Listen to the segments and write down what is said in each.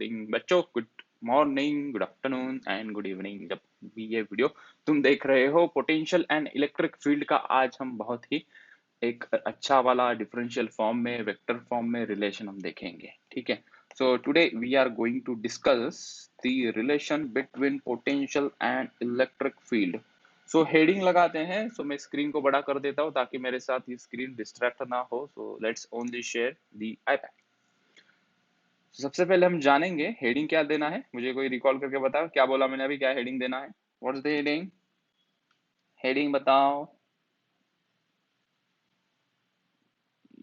Recording. बच्चों good morning, good afternoon and good evening. जब भी ये वीडियो तुम देख रहे हो, पोटेंशियल एंड इलेक्ट्रिक फील्ड का आज हम बहुत ही एक अच्छा वाला डिफरेंशियल फॉर्म में, वेक्टर फॉर्म में रिलेशन हम देखेंगे। ठीक है, so today we are going to discuss the relation between potential and electric field. So heading लगाते हैं। सो मैं स्क्रीन को बड़ा कर देता हूँ ताकि मेरे साथ ये स्क्रीन डिस्ट्रैक्ट ना हो। So let's only share the iPad. सबसे पहले हम जानेंगे हेडिंग क्या देना है। मुझे कोई रिकॉल करके बताओ, क्या बोला मैंने अभी, क्या हेडिंग देना है? What's the heading? हेडिंग बताओ।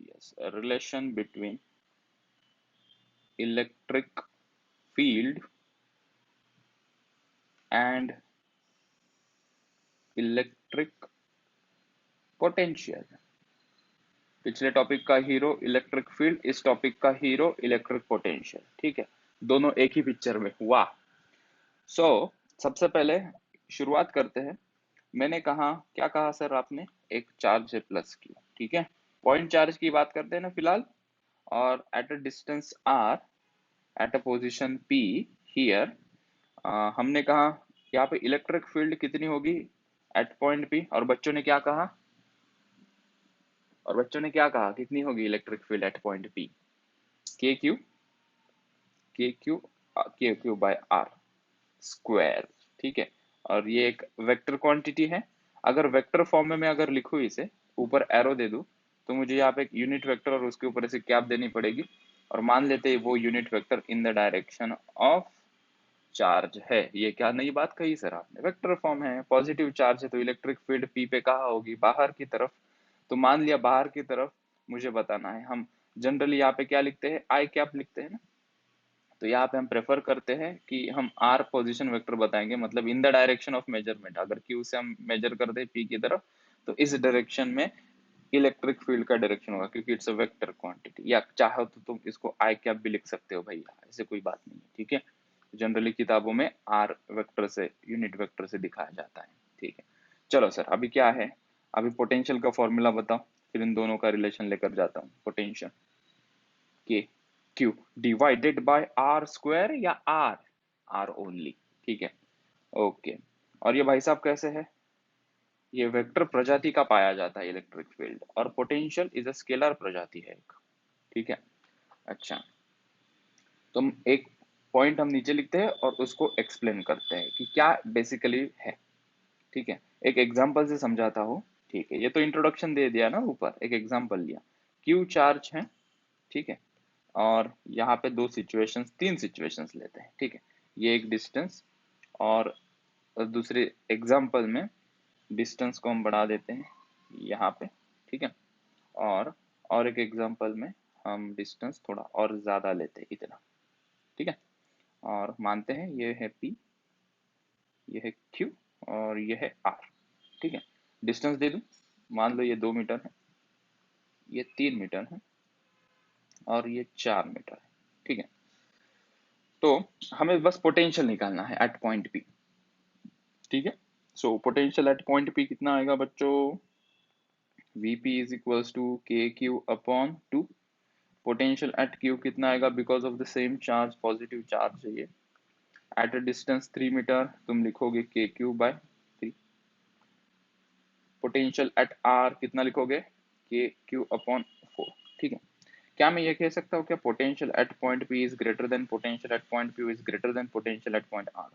Yes, relation between electric field and electric potential. पिछले टॉपिक का हीरो इलेक्ट्रिक फील्ड, इस टॉपिक का हीरो इलेक्ट्रिक पोटेंशियल। ठीक है, दोनों एक ही पिक्चर में हुआ। सो सबसे पहले शुरुआत करते हैं। मैंने कहा, क्या कहा सर आपने? एक चार्ज है प्लस क्यू। ठीक है, पॉइंट चार्ज की बात करते हैं ना फिलहाल। और at a distance R, at a position P here, हमने कहा यहाँ पे इलेक्ट्रिक फील्ड कितनी होगी एट पॉइंट पी। और बच्चों ने क्या कहा? कितनी होगी electric field at point P? के क्यू बाय आर स्क्वायर। ठीक है, और ये एक वेक्टर क्वांटिटी है। अगर वेक्टर फॉर्म में मैं अगर लिखूं, इसे ऊपर एरो दे दूं, तो मुझे यहाँ पे एक यूनिट वेक्टर और उसके ऊपर ऐसे कैप देनी पड़ेगी। और मान लेते हैं वो unit vector in the direction of charge है। ये क्या नई बात कही सर आपने? वेक्टर फॉर्म है, पॉजिटिव चार्ज है, तो इलेक्ट्रिक फील्ड पी पे कहाँ होगी? बाहर की तरफ। तो मान लिया बाहर की तरफ मुझे बताना है। हम जनरली यहाँ पे क्या लिखते हैं? आई कैप लिखते हैं ना। तो यहाँ पे हम प्रेफर करते हैं कि हम आर पोजीशन वेक्टर बताएंगे, मतलब in the direction of measurement. अगर क्यू से हम मेजर कर दे पी की तरफ, तो इस डायरेक्शन में इलेक्ट्रिक फील्ड का डायरेक्शन होगा, क्योंकि इट्स अ वेक्टर क्वांटिटी। या चाहो तो तुम इसको आई कैप भी लिख सकते हो भैया, ऐसे कोई बात नहीं है। ठीक है, जनरली किताबों में आर वेक्टर से, यूनिट वेक्टर से दिखाया जाता है। ठीक है, चलो सर अभी क्या है? अभी पोटेंशियल का फॉर्मूला बताओ, फिर इन दोनों का रिलेशन लेकर जाता हूँ। पोटेंशियल के Q divided by R square, या आर, आर ओनली। ठीक है, ओके। और ये भाई साहब कैसे है? ये वेक्टर प्रजाति का पाया जाता है इलेक्ट्रिक फील्ड, और पोटेंशियल इज अ स्केलर प्रजाति है एक। ठीक है, अच्छा, तो हम एक पॉइंट हम नीचे लिखते हैं और उसको एक्सप्लेन करते हैं कि क्या बेसिकली है। ठीक है, एक एग्जांपल से समझाता हूँ। ठीक है, ये तो इंट्रोडक्शन दे दिया ना, ऊपर एक एग्जांपल लिया। क्यू चार्ज है, ठीक है, और यहाँ पे दो सिचुएशंस, तीन सिचुएशंस लेते हैं। ठीक है, ये एक डिस्टेंस, और दूसरे एग्जांपल में डिस्टेंस को हम बढ़ा देते हैं यहाँ पे। ठीक है, और एक एग्जांपल में हम डिस्टेंस थोड़ा और ज्यादा लेते हैं, इतना। ठीक है, और मानते हैं ये है P, ये है Q, और ये है R। ठीक है, डिस्टेंस दे दूं, मान लो ये 2 मीटर है, ये 3 मीटर है, और ये 4 मीटर है। ठीक है, तो हमें बस पोटेंशियल निकालना है एट पॉइंट P। ठीक है, so potential at point P कितना आएगा बच्चों? Vp इज इक्वल्स टू के Q upon 2। Potential at Q कितना आएगा? Because of the same charge, positive charge है ये। एट अ डिस्टेंस 3 मीटर तुम लिखोगे के Q by 3। Potential at R कितना लिखोगे? के क्यू अपॉन 4। ठीक है, क्या मैं ये कह सकता हूँ क्या potential at point P is greater than potential eight point Q is greater than potential eight point R?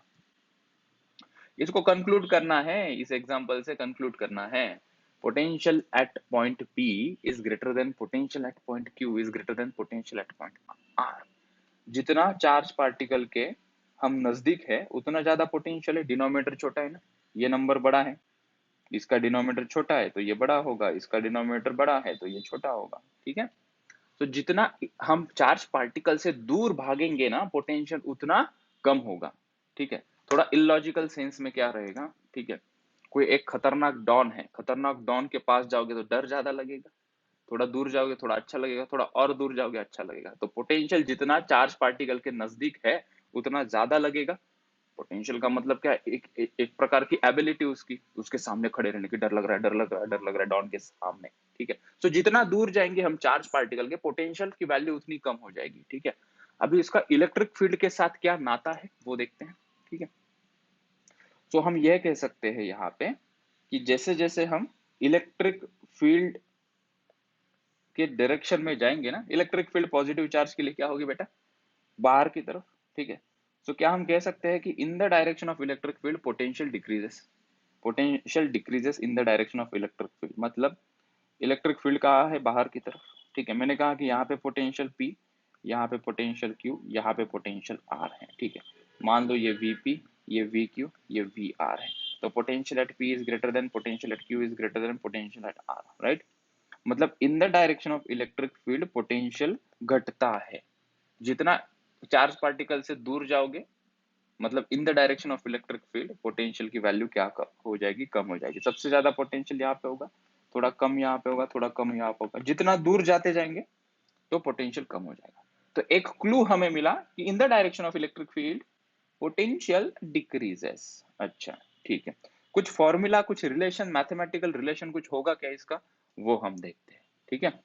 इसको कंक्लूड करना है, इस एग्जांपल से कंक्लूड करना है। Potential at point P is greater than potential eight point Q is greater than potential eight point R। जितना charge particle के हम नजदीक है, उतना ज्यादा पोटेंशियल है। डिनोमिनेटर छोटा है ना, ये नंबर बड़ा है, इसका डिनोमिनेटर छोटा है तो ये बड़ा होगा, इसका डिनोमिनेटर बड़ा है तो ये छोटा होगा। ठीक है, तो जितना हम चार्ज पार्टिकल से दूर भागेंगे ना, पोटेंशियल उतना कम होगा। ठीक है, थोड़ा इलॉजिकल सेंस में क्या रहेगा? ठीक है, कोई एक खतरनाक डॉन है, खतरनाक डॉन के पास जाओगे तो डर ज्यादा लगेगा, थोड़ा दूर जाओगे थोड़ा अच्छा लगेगा, थोड़ा और दूर जाओगे अच्छा लगेगा। तो पोटेंशियल जितना चार्ज पार्टिकल के नजदीक है उतना ज्यादा लगेगा। पोटेंशियल का मतलब क्या है? एक प्रकार की एबिलिटी उसकी, उसके सामने खड़े रहने की। डर लग रहा है, डर लग रहा है, डर लग रहा है डॉन के सामने। ठीक है, तो जितना दूर जाएंगे हम चार्ज पार्टिकल के, पोटेंशियल की वैल्यू उतनी कम हो जाएगी। ठीक है, अभी इसका इलेक्ट्रिक फील्ड के साथ क्या नाता है वो देखते हैं, ठीक है। तो हम यह कह सकते हैं यहाँ पे कि जैसे जैसे हम इलेक्ट्रिक फील्ड के डायरेक्शन में जाएंगे ना, इलेक्ट्रिक फील्ड पॉजिटिव चार्ज के लिए क्या होगी बेटा, बाहर की तरफ, ठीक है। तो क्या हम कह सकते हैं कि इन the direction of electric field potential decreases in the direction of electric field, मतलब इलेक्ट्रिक फील्ड कहाँ है, बाहर की तरफ, ठीक है। मैंने कहा कि यहाँ पे पोटेंशियल P, यहाँ पे पोटेंशियल Q, यहाँ पे पोटेंशियल R है, ठीक है। मान लो ये VP, ये VQ, ये VR है। तो potential at P is greater than potential at Q is greater than potential at R, right. मतलब in the direction of electric field potential घटता है। जितना चार्ज पार्टिकल से दूर जाओगे, मतलब in the direction of electric field potential की value क्या हो जाएगी, कम हो जाएगी। सबसे ज्यादा पोटेंशियल यहाँ पे होगा, थोड़ा कम यहाँ पे होगा, थोड़ा कम यहाँ पे होगा। जितना दूर जाते जाएंगे तो पोटेंशियल कम हो जाएगा। तो एक क्लू हमें मिला कि इन the direction of electric field potential decreases. अच्छा, ठीक है। कुछ फॉर्मूला, कुछ रिलेशन, मैथमेटिकल रिलेशन कुछ होगा क्या इसका, वो हम देखते हैं, ठीक है।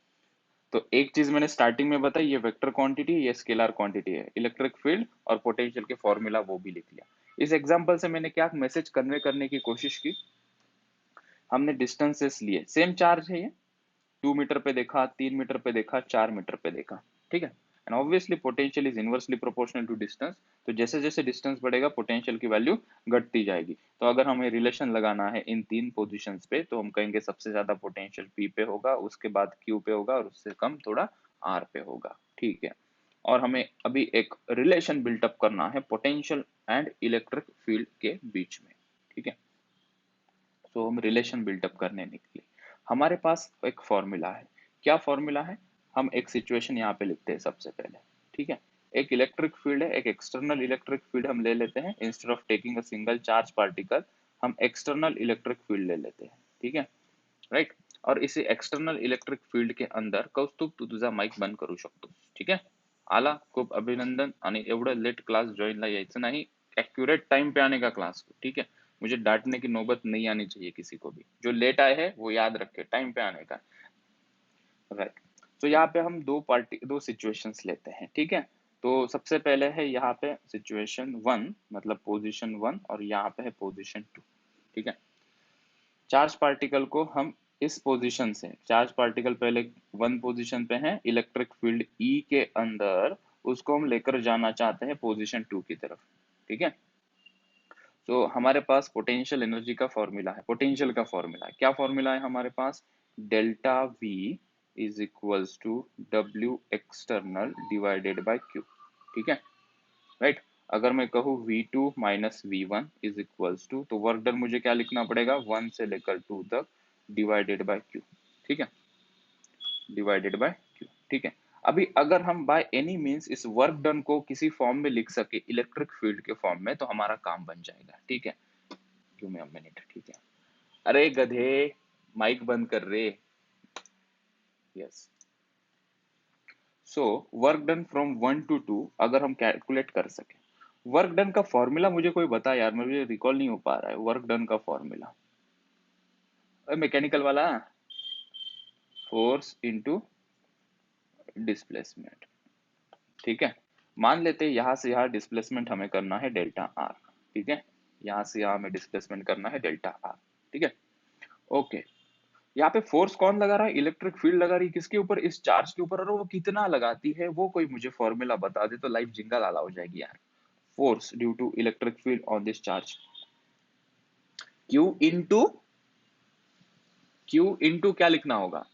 तो एक चीज मैंने स्टार्टिंग में बताई, ये वेक्टर क्वांटिटी, ये स्केलर क्वांटिटी है, इलेक्ट्रिक फील्ड और पोटेंशियल के फॉर्मूला वो भी लिख लिया। इस एग्जांपल से मैंने क्या मैसेज कन्वे करने की कोशिश की, हमने डिस्टेंसेस लिए, सेम चार्ज है ये, 2 मीटर पे देखा, 3 मीटर पे देखा, 4 मीटर पे देखा, ठीक है। And obviously potential is inversely proportional to distance. तो जैसे जैसे डिस्टेंस बढ़ेगा पोटेंशियल की वैल्यू घटती जाएगी। तो अगर हमें रिलेशन लगाना है इन तीन पोजीशंस पे, तो हम कहेंगे सबसे ज्यादा पोटेंशियल P पे होगा, उसके बाद Q पे होगा और उससे कम थोड़ा R पे होगा, ठीक है। और हमें अभी एक रिलेशन बिल्टअप करना है पोटेंशियल एंड इलेक्ट्रिक फील्ड के बीच में, ठीक है। तो हम रिलेशन बिल्टअप करने निकले, हमारे पास एक फॉर्मूला है। क्या फॉर्मूला है, हम एक सिचुएशन यहाँ पे लिखते हैं सबसे पहले, ठीक है। एक इलेक्ट्रिक फील्ड है, एक एक्सटर्नल इलेक्ट्रिक फील्ड हम ले लेते हैं। Instead of taking a single charge particle, हम एक्सटर्नल इलेक्ट्रिक फील्ड ले लेते हैं, ठीक है, राइट। और इसी एक्सटर्नल इलेक्ट्रिक फील्ड के अंदर कौस्तुभ तू तुझा माईक बंद करू शकतो, ठीक आहे। आला, खूप अभिनंदन। आणि एवढं लेट क्लास जॉइनला यायचं नाही, एक्यूरेट टाइम पे आने का क्लास को, ठीक है। मुझे डांटने की नौबत नहीं आनी चाहिए किसी को भी, जो लेट आए हैं वो याद रखे टाइम पे आने का, राइट। तो यहाँ पे हम दो सिचुएशंस लेते हैं, ठीक है। तो सबसे पहले है यहाँ पे सिचुएशन 1, मतलब पोजीशन 1, और यहाँ पे है पोजीशन 2, ठीक है। चार्ज पार्टिकल को हम इस पोजीशन से, चार्ज पार्टिकल पहले 1 पोजीशन पे है, इलेक्ट्रिक फील्ड E के अंदर, उसको हम लेकर जाना चाहते हैं पोजीशन 2 की तरफ, ठीक है। तो हमारे पास पोटेंशियल एनर्जी का फॉर्मूला है, पोटेंशियल का फॉर्मूला है, क्या फॉर्मूला है हमारे पास, delta V is equals to W external divided by Q, ठीक है, राइट। अगर मैं कहूँ V2 minus V1 is equals to, तो वर्क डन मुझे क्या लिखना पड़ेगा, 1 से लेकर 2 तक डिवाइडेड बाय Q, ठीक है, डिवाइडेड बाय Q, ठीक है। अभी अगर हम बाय एनी मींस इस वर्क डन को किसी फॉर्म में लिख सके, इलेक्ट्रिक फील्ड के फॉर्म में, तो हमारा काम बन जाएगा, ठीक है। गिव मी अ मिनट, ठीक है। अरे गधे, माइक बंद कर रे। Yes. So work done from 1 to 2 अगर हम कैलकुलेट कर सके, वर्क डन का फॉर्मूला मुझे कोई बता यार, मुझे रिकॉल नहीं हो पा रहा है वर्क डन का फॉर्मूला। मैकेनिकल वाला, फोर्स इनटू डिस्प्लेसमेंट, ठीक है। मान लेते हैं यहाँ से यहाँ डिस्प्लेसमेंट हमें करना है डेल्टा आर, ठीक है। यहाँ से यहाँ हमें डिस्प्लेसमेंट करना है डेल्टा आर, ठीक है, ओके। यहाँ पे फोर्स कौन लगा रहा है, इलेक्ट्रिक फील्ड लगा रही है, किसके ऊपर, इस चार्ज के ऊपर, और वो कितना लगाती है वो कोई मुझे फॉर्मूला बता दे तो लाइफ जिंगल आला हो जाएगी यार। Force due to electric field on this charge, Q into क्या लिखना होगा,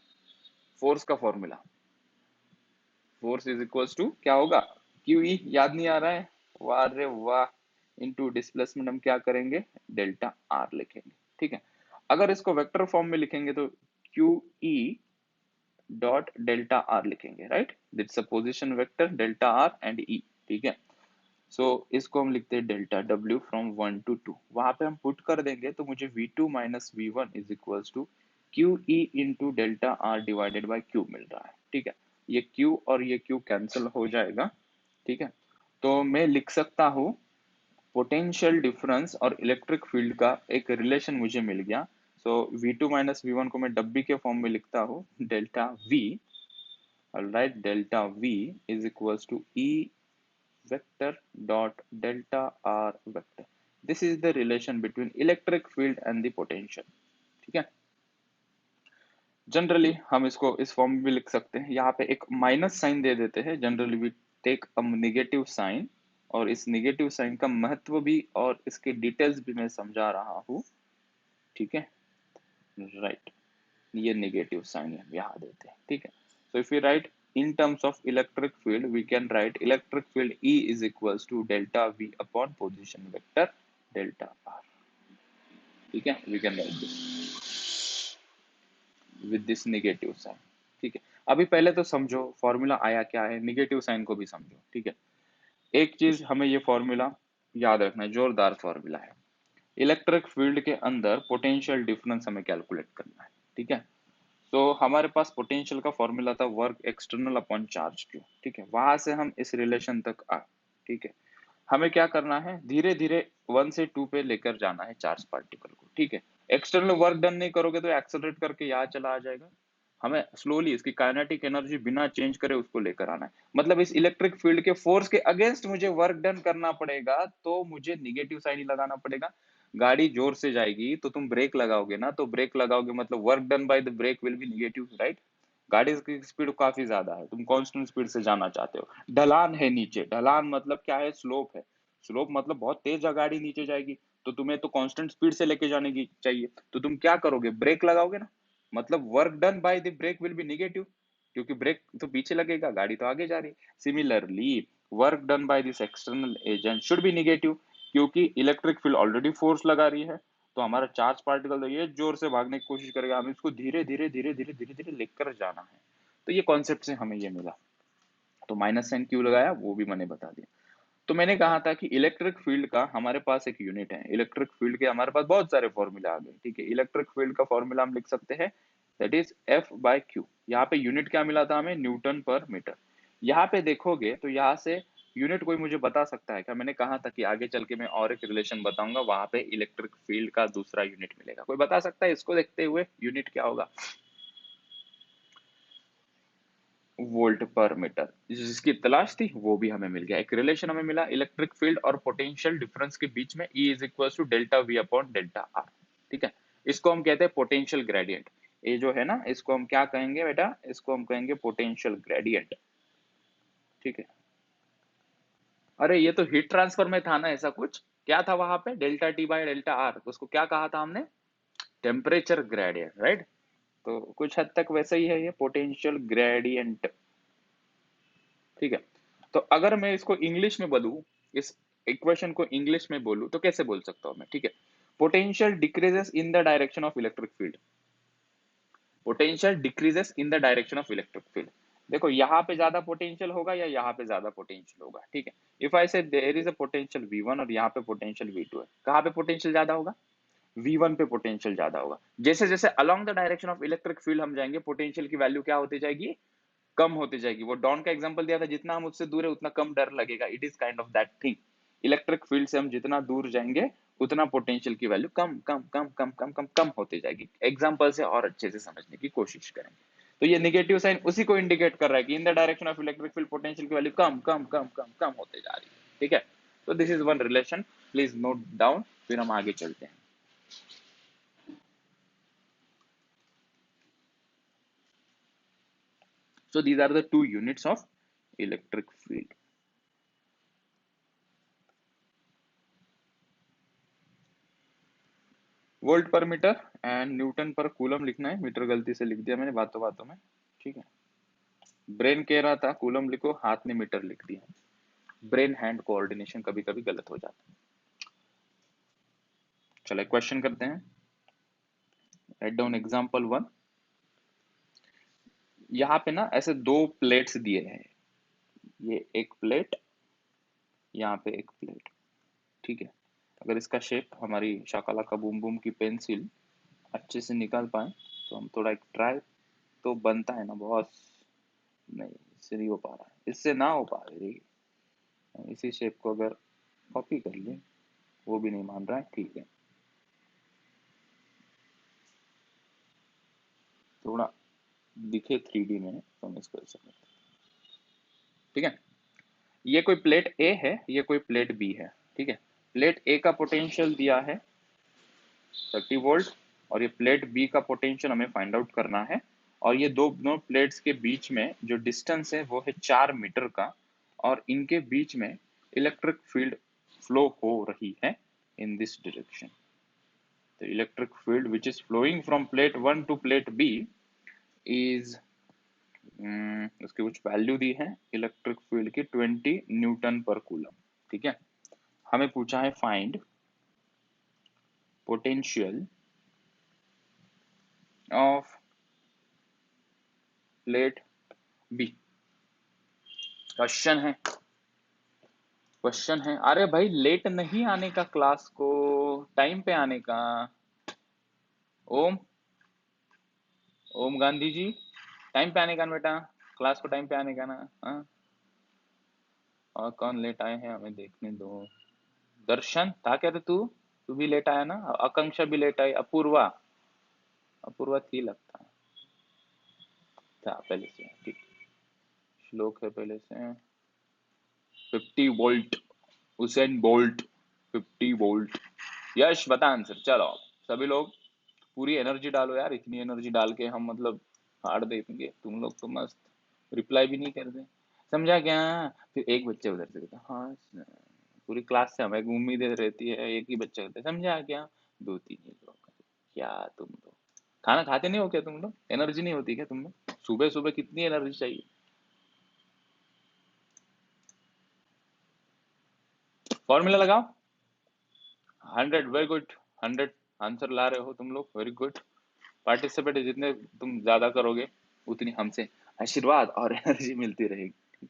फोर्स का formula, force is equals to क्या होगा, क्यू ई, याद नहीं आ रहा है, वाह रे वाह। इनटू डिस्प्लेसमेंट हम क्या करेंगे, डेल्टा आर लिखेंगे, ठीक है। अगर इसको वेक्टर फॉर्म में लिखेंगे तो q E dot delta r लिखेंगे, right. That's a position vector delta r and E, ठीक है। सो इसको हम लिखते हैं डेल्टा डब्ल्यू फ्रॉम 1 to 2, वहां पे हम पुट कर देंगे तो मुझे V2 minus V1 is equals to q E into delta r divided by q मिल रहा है, ठीक है। ये Q और ये Q कैंसिल हो जाएगा, ठीक है। तो मैं लिख सकता हूँ पोटेंशियल डिफरेंस और इलेक्ट्रिक फील्ड का एक रिलेशन मुझे मिल गया। सो V2 माइनस V1 को मैं डब्बी के फॉर्म में लिखता हूँ, delta V, alright, delta V is equals to E vector dot delta r vector. This is the relation between electric field and the potential. ठीक है, जनरली हम इसको इस फॉर्म में भी लिख सकते हैं, यहाँ पे एक माइनस साइन दे देते हैं, generally we take a negative sign, और इस नेगेटिव साइन का महत्व भी और इसके डिटेल्स भी मैं समझा रहा हूँ, ठीक है, राइट, ये नेगेटिव साइन हम यहाँ देते हैं, ठीक है। So if you right in terms of electric field, we can write electric field E is equals to delta V upon position vector delta R, ठीक है, we can write this with this negative sign, ठीक है। अभी पहले तो समझो formula आया क्या है, निगेटिव साइन को भी समझो, ठीक है। एक चीज हमें ये फॉर्मूला याद रखना है, जोरदार फॉर्मूला है, इलेक्ट्रिक फील्ड के अंदर पोटेंशियल डिफरेंस हमें कैलकुलेट करना है, ठीक है। तो हमारे पास पोटेंशियल का फॉर्मूला था work external upon charge Q, ठीक है, वहां से हम इस रिलेशन तक आए, ठीक है। हमें क्या करना है, धीरे धीरे 1 से 2 पे लेकर जाना है चार्ज पार्टिकल को, ठीक है। एक्सटर्नल वर्क डन नहीं करोगे तो एक्सेलरेट करके यहाँ चला आ जाएगा, हमें स्लोली इसकी काइनेटिक एनर्जी बिना चेंज करे उसको लेकर आना है, मतलब इस इलेक्ट्रिक फील्ड के फोर्स के अगेंस्ट मुझे वर्क डन करना पड़ेगा, तो मुझे निगेटिव साइन ही लगाना पड़ेगा। गाड़ी जोर से जाएगी तो तुम ब्रेक लगाओगे ना, तो ब्रेक लगाओगे मतलब work done by the brake will be negative, right. गाड़ी की स्पीड काफी ज्यादा है, तुम कांस्टेंट स्पीड से जाना चाहते हो, ढलान है नीचे, ढलान मतलब क्या है, स्लोप है, स्लोप मतलब बहुत तेज गाड़ी नीचे जाएगी, तो तुम्हें तो कांस्टेंट स्पीड से लेके जाने की चाहिए, तो तुम क्या करोगे, ब्रेक लगाओगे ना, मतलब work done by the brake will be negative, क्योंकि ब्रेक तो पीछे लगेगा, गाड़ी तो आगे जा रही है। Similarly work done by this external agent should be negative, क्योंकि इलेक्ट्रिक फील्ड ऑलरेडी फोर्स लगा रही है, तो हमारा चार्ज पार्टिकल तो ये जोर से भागने की कोशिश करेगा, हमें इसको धीरे धीरे धीरे धीरे धीरे धीरे लेकर जाना है। तो ये कॉन्सेप्ट से हमें ये मिला, तो माइनस साइन क्यों लगाया वो भी मैंने बता दिया। तो मैंने कहा था कि इलेक्ट्रिक फील्ड का हमारे पास एक यूनिट है, इलेक्ट्रिक फील्ड के हमारे पास बहुत सारे फॉर्मूला आ गए, ठीक है। इलेक्ट्रिक फील्ड का फॉर्मूला हम लिख सकते हैं, that is F by Q. यहाँ पे यूनिट क्या मिला था हमें, न्यूटन पर मीटर। यहाँ पे देखोगे तो यहाँ से यूनिट कोई मुझे बता सकता है क्या, मैंने कहा था कि आगे चल के मैं और एक रिलेशन बताऊंगा, वहां पे इलेक्ट्रिक फील्ड का दूसरा यूनिट मिलेगा, कोई बता सकता है इसको देखते हुए यूनिट क्या होगा, वोल्ट पर मीटर, जिसकी तलाश थी वो भी हमें मिल गया, एक रिलेशन हमें मिला इलेक्ट्रिक फील्ड और पोटेंशियल डिफरेंस के बीच में, E is equal to delta V upon delta R, ठीक है। इसको हम कहते हैं पोटेंशियल ग्रेडियंट, ये जो है ना इसको हम क्या कहेंगे बेटा, इसको हम कहेंगे पोटेंशियल ग्रेडियंट, ठीक है। अरे ये तो हीट ट्रांसफर में था ना, ऐसा कुछ क्या था वहां पे, delta T by delta R, उसको क्या कहा था हमने, टेम्परेचर ग्रेडियंट, राइट। तो कुछ हद तक वैसा ही है ये पोटेंशियल ग्रेडियंट, ठीक है। तो अगर मैं इसको इंग्लिश में बोलूं, इस इक्वेशन को इंग्लिश में बोलूं तो कैसे बोल सकता हूं मैं, ठीक है। Potential decreases in the direction of electric field, potential decreases in the direction of electric field. देखो यहाँ पे ज्यादा पोटेंशियल होगा या यहाँ पे ज्यादा पोटेंशियल होगा, ठीक है। इफ आई से there is a potential V1 और यहाँ पे पोटेंशियल V2 है, कहाँ पे पोटेंशियल ज्यादा होगा, V1 पे पोटेंशियल ज्यादा होगा। जैसे जैसे along the direction of electric field हम जाएंगे, पोटेंशियल की वैल्यू क्या होती जाएगी, कम होती जाएगी। वो डॉन का एग्जांपल दिया था, जितना हम उससे दूर है उतना कम डर लगेगा, it is kind of that thing. Electric field से हम जितना दूर जाएंगे उतना पोटेंशियल की वैल्यू कम कम कम कम कम कम कम होती जाएगी। एग्जांपल से और अच्छे से समझने की कोशिश करेंगे। तो ये नेगेटिव साइन उसी को इंडिकेट कर रहा है कि इन the direction of electric field potential की वैल्यू कम कम कम कम कम होते जा रही है, ठीक है। तो this is one relation, please note down, फिर हम आगे चलते हैं। So these are the two units of electric field. Volt per metre and Newton पर कूलम लिखना है, मीटर गलती से लिख दिया मैंने बातों बातों में, ठीक है। ब्रेन कह रहा था कूलम लिखो, हाथ ने मीटर लिख दिया, ब्रेन हैंड कोऑर्डिनेशन कभी कभी गलत हो जाता है। चलो क्वेश्चन करते हैं, राइट डाउन एग्जांपल 1। यहाँ पे ना ऐसे दो प्लेट्स दिए हैं, ये एक प्लेट, यहाँ पे एक प्लेट, ठीक है। अगर इसका शेप हमारी शाकाला का बूम बूम की पेंसिल अच्छे से निकाल पाए तो हम थोड़ा एक ट्राई, तो बनता है ना बॉस, नहीं इससे नहीं हो पा रहा है, इससे ना हो पा रही, इसी शेप को अगर कॉपी कर ले, वो भी नहीं मान रहा है, ठीक है। थोड़ा दिखे 3D में तो हम इसको ऐसे करते हैं, ठीक है। ये कोई प्लेट ए है, ये कोई प्लेट बी है, ठीक है। प्लेट ए का पोटेंशियल दिया है 30 वोल्ट, और ये प्लेट बी का पोटेंशियल हमें फाइंड आउट करना है। और ये दोनों प्लेट्स के बीच में जो डिस्टेंस है वो है 4 मीटर का, और इनके बीच में इलेक्ट्रिक फील्ड फ्लो हो रही है in this direction. The electric field which is flowing from plate 1 to plate B is उसकी कुछ वैल्यू दी है इलेक्ट्रिक फील्ड की 20 न्यूटन पर कूलम, ठीक है। हमें पूछा है find potential of plate B. Question है अरे भाई लेट नहीं आने का, क्लास को टाइम पे आने का। ओम ओम गांधी जी, टाइम पे आने का ना बेटा, क्लास को टाइम पे आने का ना। हाँ, और कौन लेट आए हैं हमें देखने दो। दर्शन था क्या रे तू? तू भी लेट आया ना, आकांक्षा भी लेट आई, अपूर्वा, अपूर्वा थी लगता है, था पहले से, ठीक। श्लोक है पहले से। 50 वोल्ट, उसेन बोल्ट, 50 वोल्ट। यश बता आंसर, चलो सभी लोग पूरी एनर्जी डालो यार, इतनी एनर्जी डाल के हम मतलब हार देंगे, तुम लोग तो मस्त रिप्लाई भी नहीं करते। समझा क्या? फिर एक बच्चे उधर से कहता हाँ sir। पूरी क्लास से हमें उम्मीद रहती है, एक ही बच्चा कहता है समझा क्या, दो तीन ही लोग। क्या तुम लोग खाना खाते नहीं हो क्या? तुम लोग एनर्जी नहीं होती क्या तुम लोग? सुबह सुबह कितनी एनर्जी चाहिए? फॉर्मूला लगाओ। 100, वेरी गुड। 100 आंसर ला रहे हो तुम लोग, वेरी गुड। पार्टिसिपेट जितने तुम ज्यादा करोगे उतनी हमसे आशीर्वाद और एनर्जी मिलती रहेगी।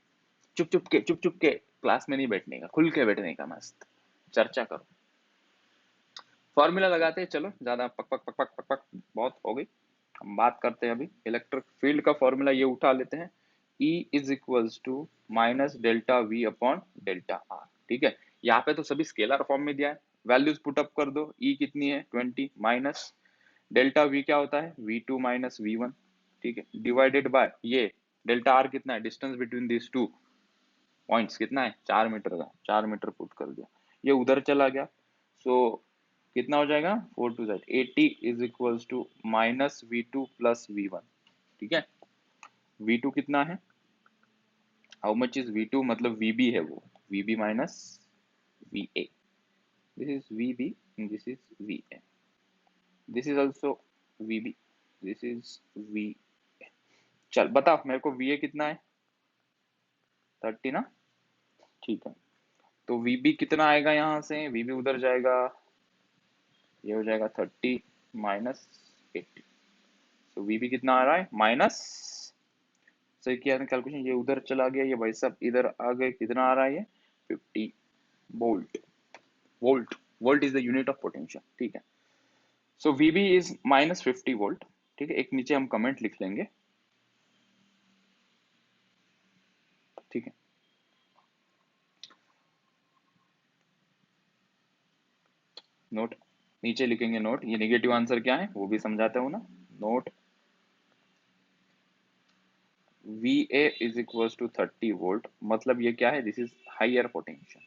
चुप चुप के क्लास में नहीं बैठने का, खुल के बैठने का, मस्त चर्चा करो। फॉर्मूला लगाते हैं, चलो ज्यादा पक पक पक पक पक पक बहुत हो गई। हम बात करते हैं अभी इलेक्ट्रिक फील्ड का फॉर्मूला, ये उठा लेते हैं। E is equals to minus delta V upon delta R, ठीक है। यहाँ पे तो सभी स्केलर फॉर्म में दिया है, वैल्यूज पुट अप कर दो। E कितनी है 20, माइनस डेल्टा वी क्या होता है V2 माइनस V1, ठीक है, डिवाइडेड बाय ये डेल्टा आर कितना है, distance between this two points कितना है 4 मीटर का, 4 मीटर पुट कर दिया, ये उधर चला गया। सो कितना हो जाएगा 4 2 80 is equals to minus V2 plus V1, ठीक है। V2 कितना है, हाउ मच इज V2, मतलब VB है वो, VB minus VA, this is VB and this is VA, this is also VB, this is VA। चल बताओ मेरे को VA कितना है, 30 ना, ठीक है। तो VB कितना आएगा, यहाँ से VB उधर जाएगा, ये हो जाएगा 30 माइनस 80। तो VB कितना आ रहा है माइनस, सही किया ना कैलकुलेशन, ये उधर चला गया, ये भाई सब इधर आ गए, कितना आ रहा है ये 50 volt. Volt, volt is the unit of potential, ठीक है। सो VB इज माइनस 50 वोल्ट, ठीक है। एक नीचे हम कमेंट लिख लेंगे, ठीक है। नोट नीचे लिखेंगे नोट, ये नेगेटिव आंसर क्या है वो भी समझाते हो ना। Note VA is equal to 30 volt, मतलब ये क्या है, this is higher potential.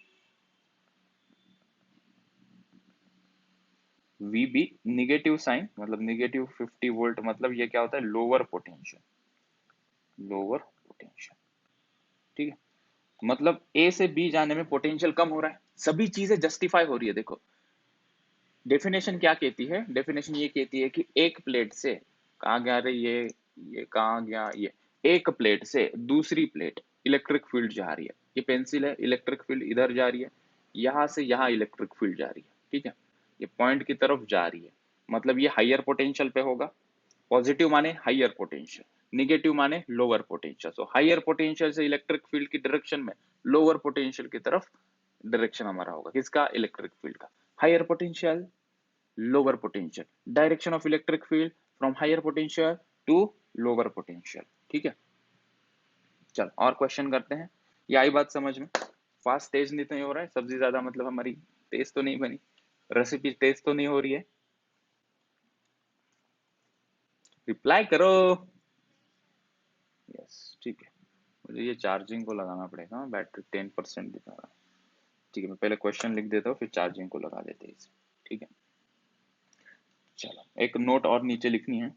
VB negative sign, मतलब निगेटिव 50 वोल्ट, मतलब ये क्या होता है लोअर पोटेंशियल, लोअर पोटेंशियल, ठीक है। मतलब A से B जाने में पोटेंशियल कम हो रहा है, सभी चीजें जस्टिफाई हो रही है। देखो डेफिनेशन क्या कहती है, डेफिनेशन ये कहती है कि एक प्लेट से कहाँ गया रे ये कहाँ गया, ये एक प्लेट से दूसरी प्लेट इलेक्ट्रिक फील्ड जा रही है, ये पेंसिल है, इलेक्ट्रिक फील्ड इधर जा रही है, यहाँ से यहाँ इलेक्ट्रिक फील्ड जा रही है, ठीक है। ये पॉइंट की तरफ जा रही है, मतलब ये हाइयर पोटेंशियल पे होगा। पॉजिटिव माने हाइयर पोटेंशियल, निगेटिव माने lower potential. So higher potential से इलेक्ट्रिक फील्ड की डायरेक्शन में लोअर पोटेंशियल की तरफ डायरेक्शन हमारा होगा, किसका, इलेक्ट्रिक फील्ड का। Higher potential, lower potential, direction of electric field from higher potential to lower potential, ठीक है। चल और क्वेश्चन करते हैं, ये आई बात समझ में। फास्ट तेज नहीं तो नहीं हो रहा है, सब्जी ज्यादा मतलब हमारी तेज तो नहीं बनी, रेसिपी तेज तो नहीं हो रही है, रिप्लाई करो। यस ठीक है। मुझे ये चार्जिंग को लगाना पड़ेगा, बैटरी 10% दिखा रहा है। ठीक है, मैं पहले क्वेश्चन लिख देता हूँ, फिर चार्जिंग को लगा देते हैं इसे। ठीक है, चलो एक नोट और नीचे लिखनी है।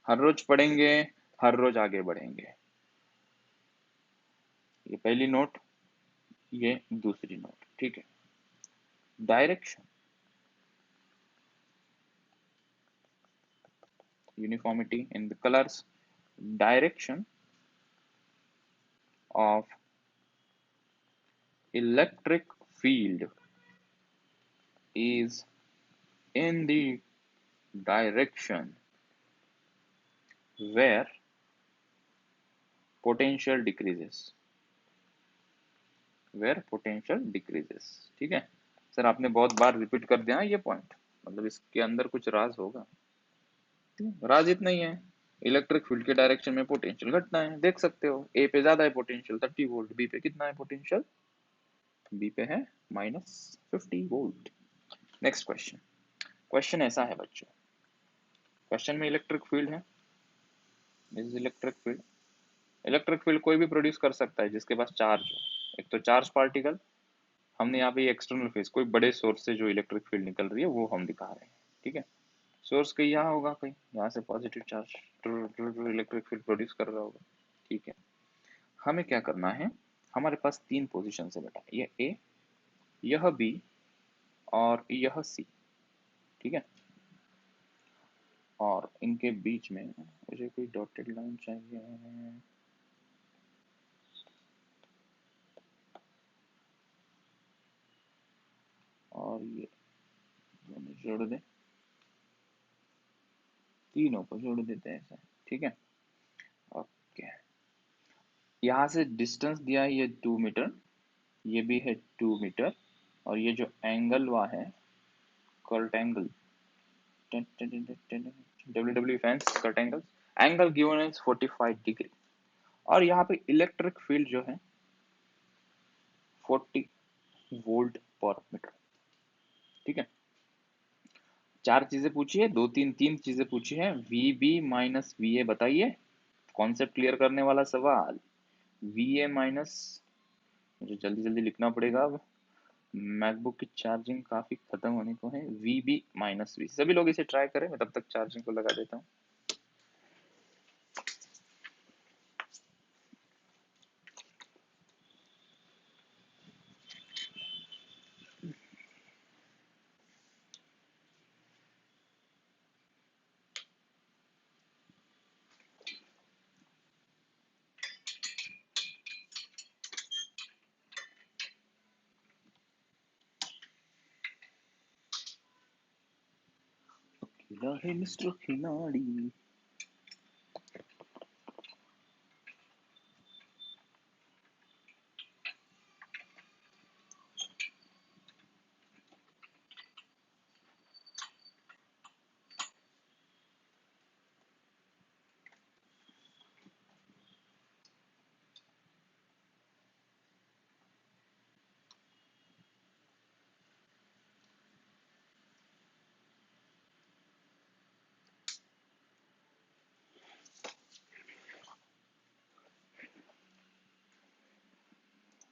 हर रोज पढ़ेंगे, हर रोज आगे बढ़ेंगे। ये पहली नोट, ये दूसरी नोट। ठीक है, direction, uniformity in the colors, direction of electric field is in the direction where potential decreases, where potential decreases। ठीक है सर, आपने बहुत बार रिपीट कर दिया ये पॉइंट, मतलब इसके अंदर कुछ राज होगा। राज इतना ही है, इलेक्ट्रिक फील्ड के डायरेक्शन में पोटेंशियल घटना है। देख सकते हो ए पे ज्यादा है पोटेंशियल 30 वोल्ट, बी पे कितना है पोटेंशियल, बी पे है -50 वोल्ट। Next question. क्वेश्चन ऐसा है बच्चों, क्वेश्चन में इलेक्ट्रिक फील्ड है, this is electric field. Electric field कोई भी प्रोड्यूस कर सकता है जिसके पास चार्ज हो। एक तो चार्ज पार्टिकल, हमने यहाँ पे एक्सटर्नल फेस, कोई बड़े सोर्स से जो इलेक्ट्रिक फील्ड निकल रही है वो हम दिखा रहे हैं। ठीक है, सोर्स कहीं यहाँ होगा, कहीं यहाँ से positive charge electric field produce कर रहा होगा। ठीक है, हमें क्या करना है, हमारे पास तीन पोजिशन है बेटा, ये ए, यह बी और यह सी। ठीक है, और इनके बीच में मुझे कोई डॉटेड लाइन चाहिए। और ये दोनों जोड़ दे, तीनों को जोड़ देते हैं ऐसे। ठीक है, ओके, यहाँ से डिस्टेंस दिया है ये 2 मीटर, ये भी है 2 मीटर, और ये जो एंगल हुआ है कर्ट एंगल, डब्ल्यू फैंस कर्ट एंगल, एंगल गिवन है 45 डिग्री। और यहाँ पे इलेक्ट्रिक फील्ड जो है 40 वोल्ट पर मीटर। ठीक है, चार चीजें पूछी है, दो तीन तीन चीजें पूछी है। V B minus V A बताइए, कॉन्सेप्ट क्लियर करने वाला सवाल। वी ए माइनस, मुझे जल्दी जल्दी लिखना पड़ेगा अब, मैकबुक की चार्जिंग काफी खत्म होने को है। वी बी माइनस वी, सभी लोग इसे ट्राई करें, मैं तब तक चार्जिंग को लगा देता हूँ। मिस्टर खिलाड़ी,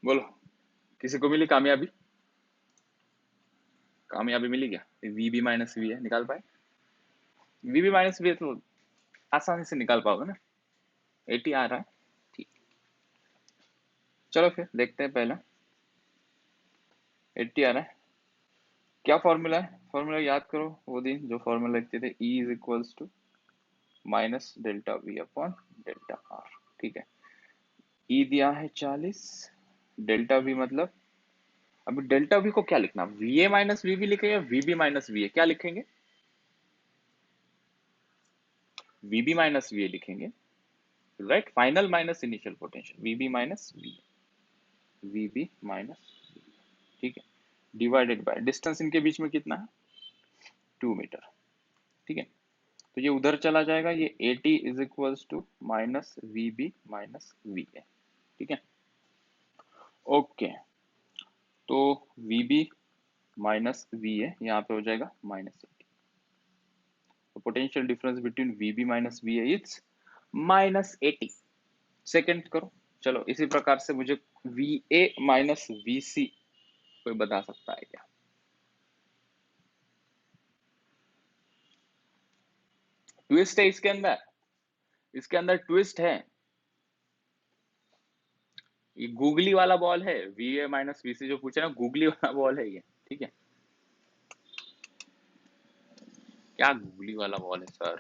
बोलो किसी को मिली कामयाबी, कामयाबी मिली क्या? वी बी माइनस वी है, निकाल पाए? वी बी माइनस वी है तो आसानी से निकाल पाओगे ना, 80 आ रहा है। ठीक, चलो फिर देखते हैं, पहला 80 आ रहा है। क्या फॉर्मूला है, फॉर्मूला याद करो, वो दिन जो फॉर्मूला लिखते थे, E is equals to minus delta V upon delta R. ठीक है, E दिया है 40, डेल्टा वी मतलब, अभी डेल्टा वी को क्या लिखना, V A minus V B लिखे या V B minus V A, क्या लिखेंगे? V B minus V A लिखेंगे, right, final minus initial potential, V B minus V B minus. ठीक है, डिवाइडेड बाय डिस्टेंस इनके बीच में कितना है, 2 मीटर। ठीक है, तो ये उधर चला जाएगा, ये 80 is equals to minus V B minus V A. ठीक है, ओके, तो V B minus V A यहाँ पे हो जाएगा -80। तो potential difference between VB minus VA is -80। Second करो। चलो इसी प्रकार से मुझे VA माइनस VC कोई बता सकता है क्या? ट्विस्ट है इसके अंदर ट्विस्ट है। ये गूगली वाला बॉल है, VA माइनस VC जो पूछा ना, गूगली वाला बॉल है ये, ठीक है। क्या गूगली वाला बॉल है सर?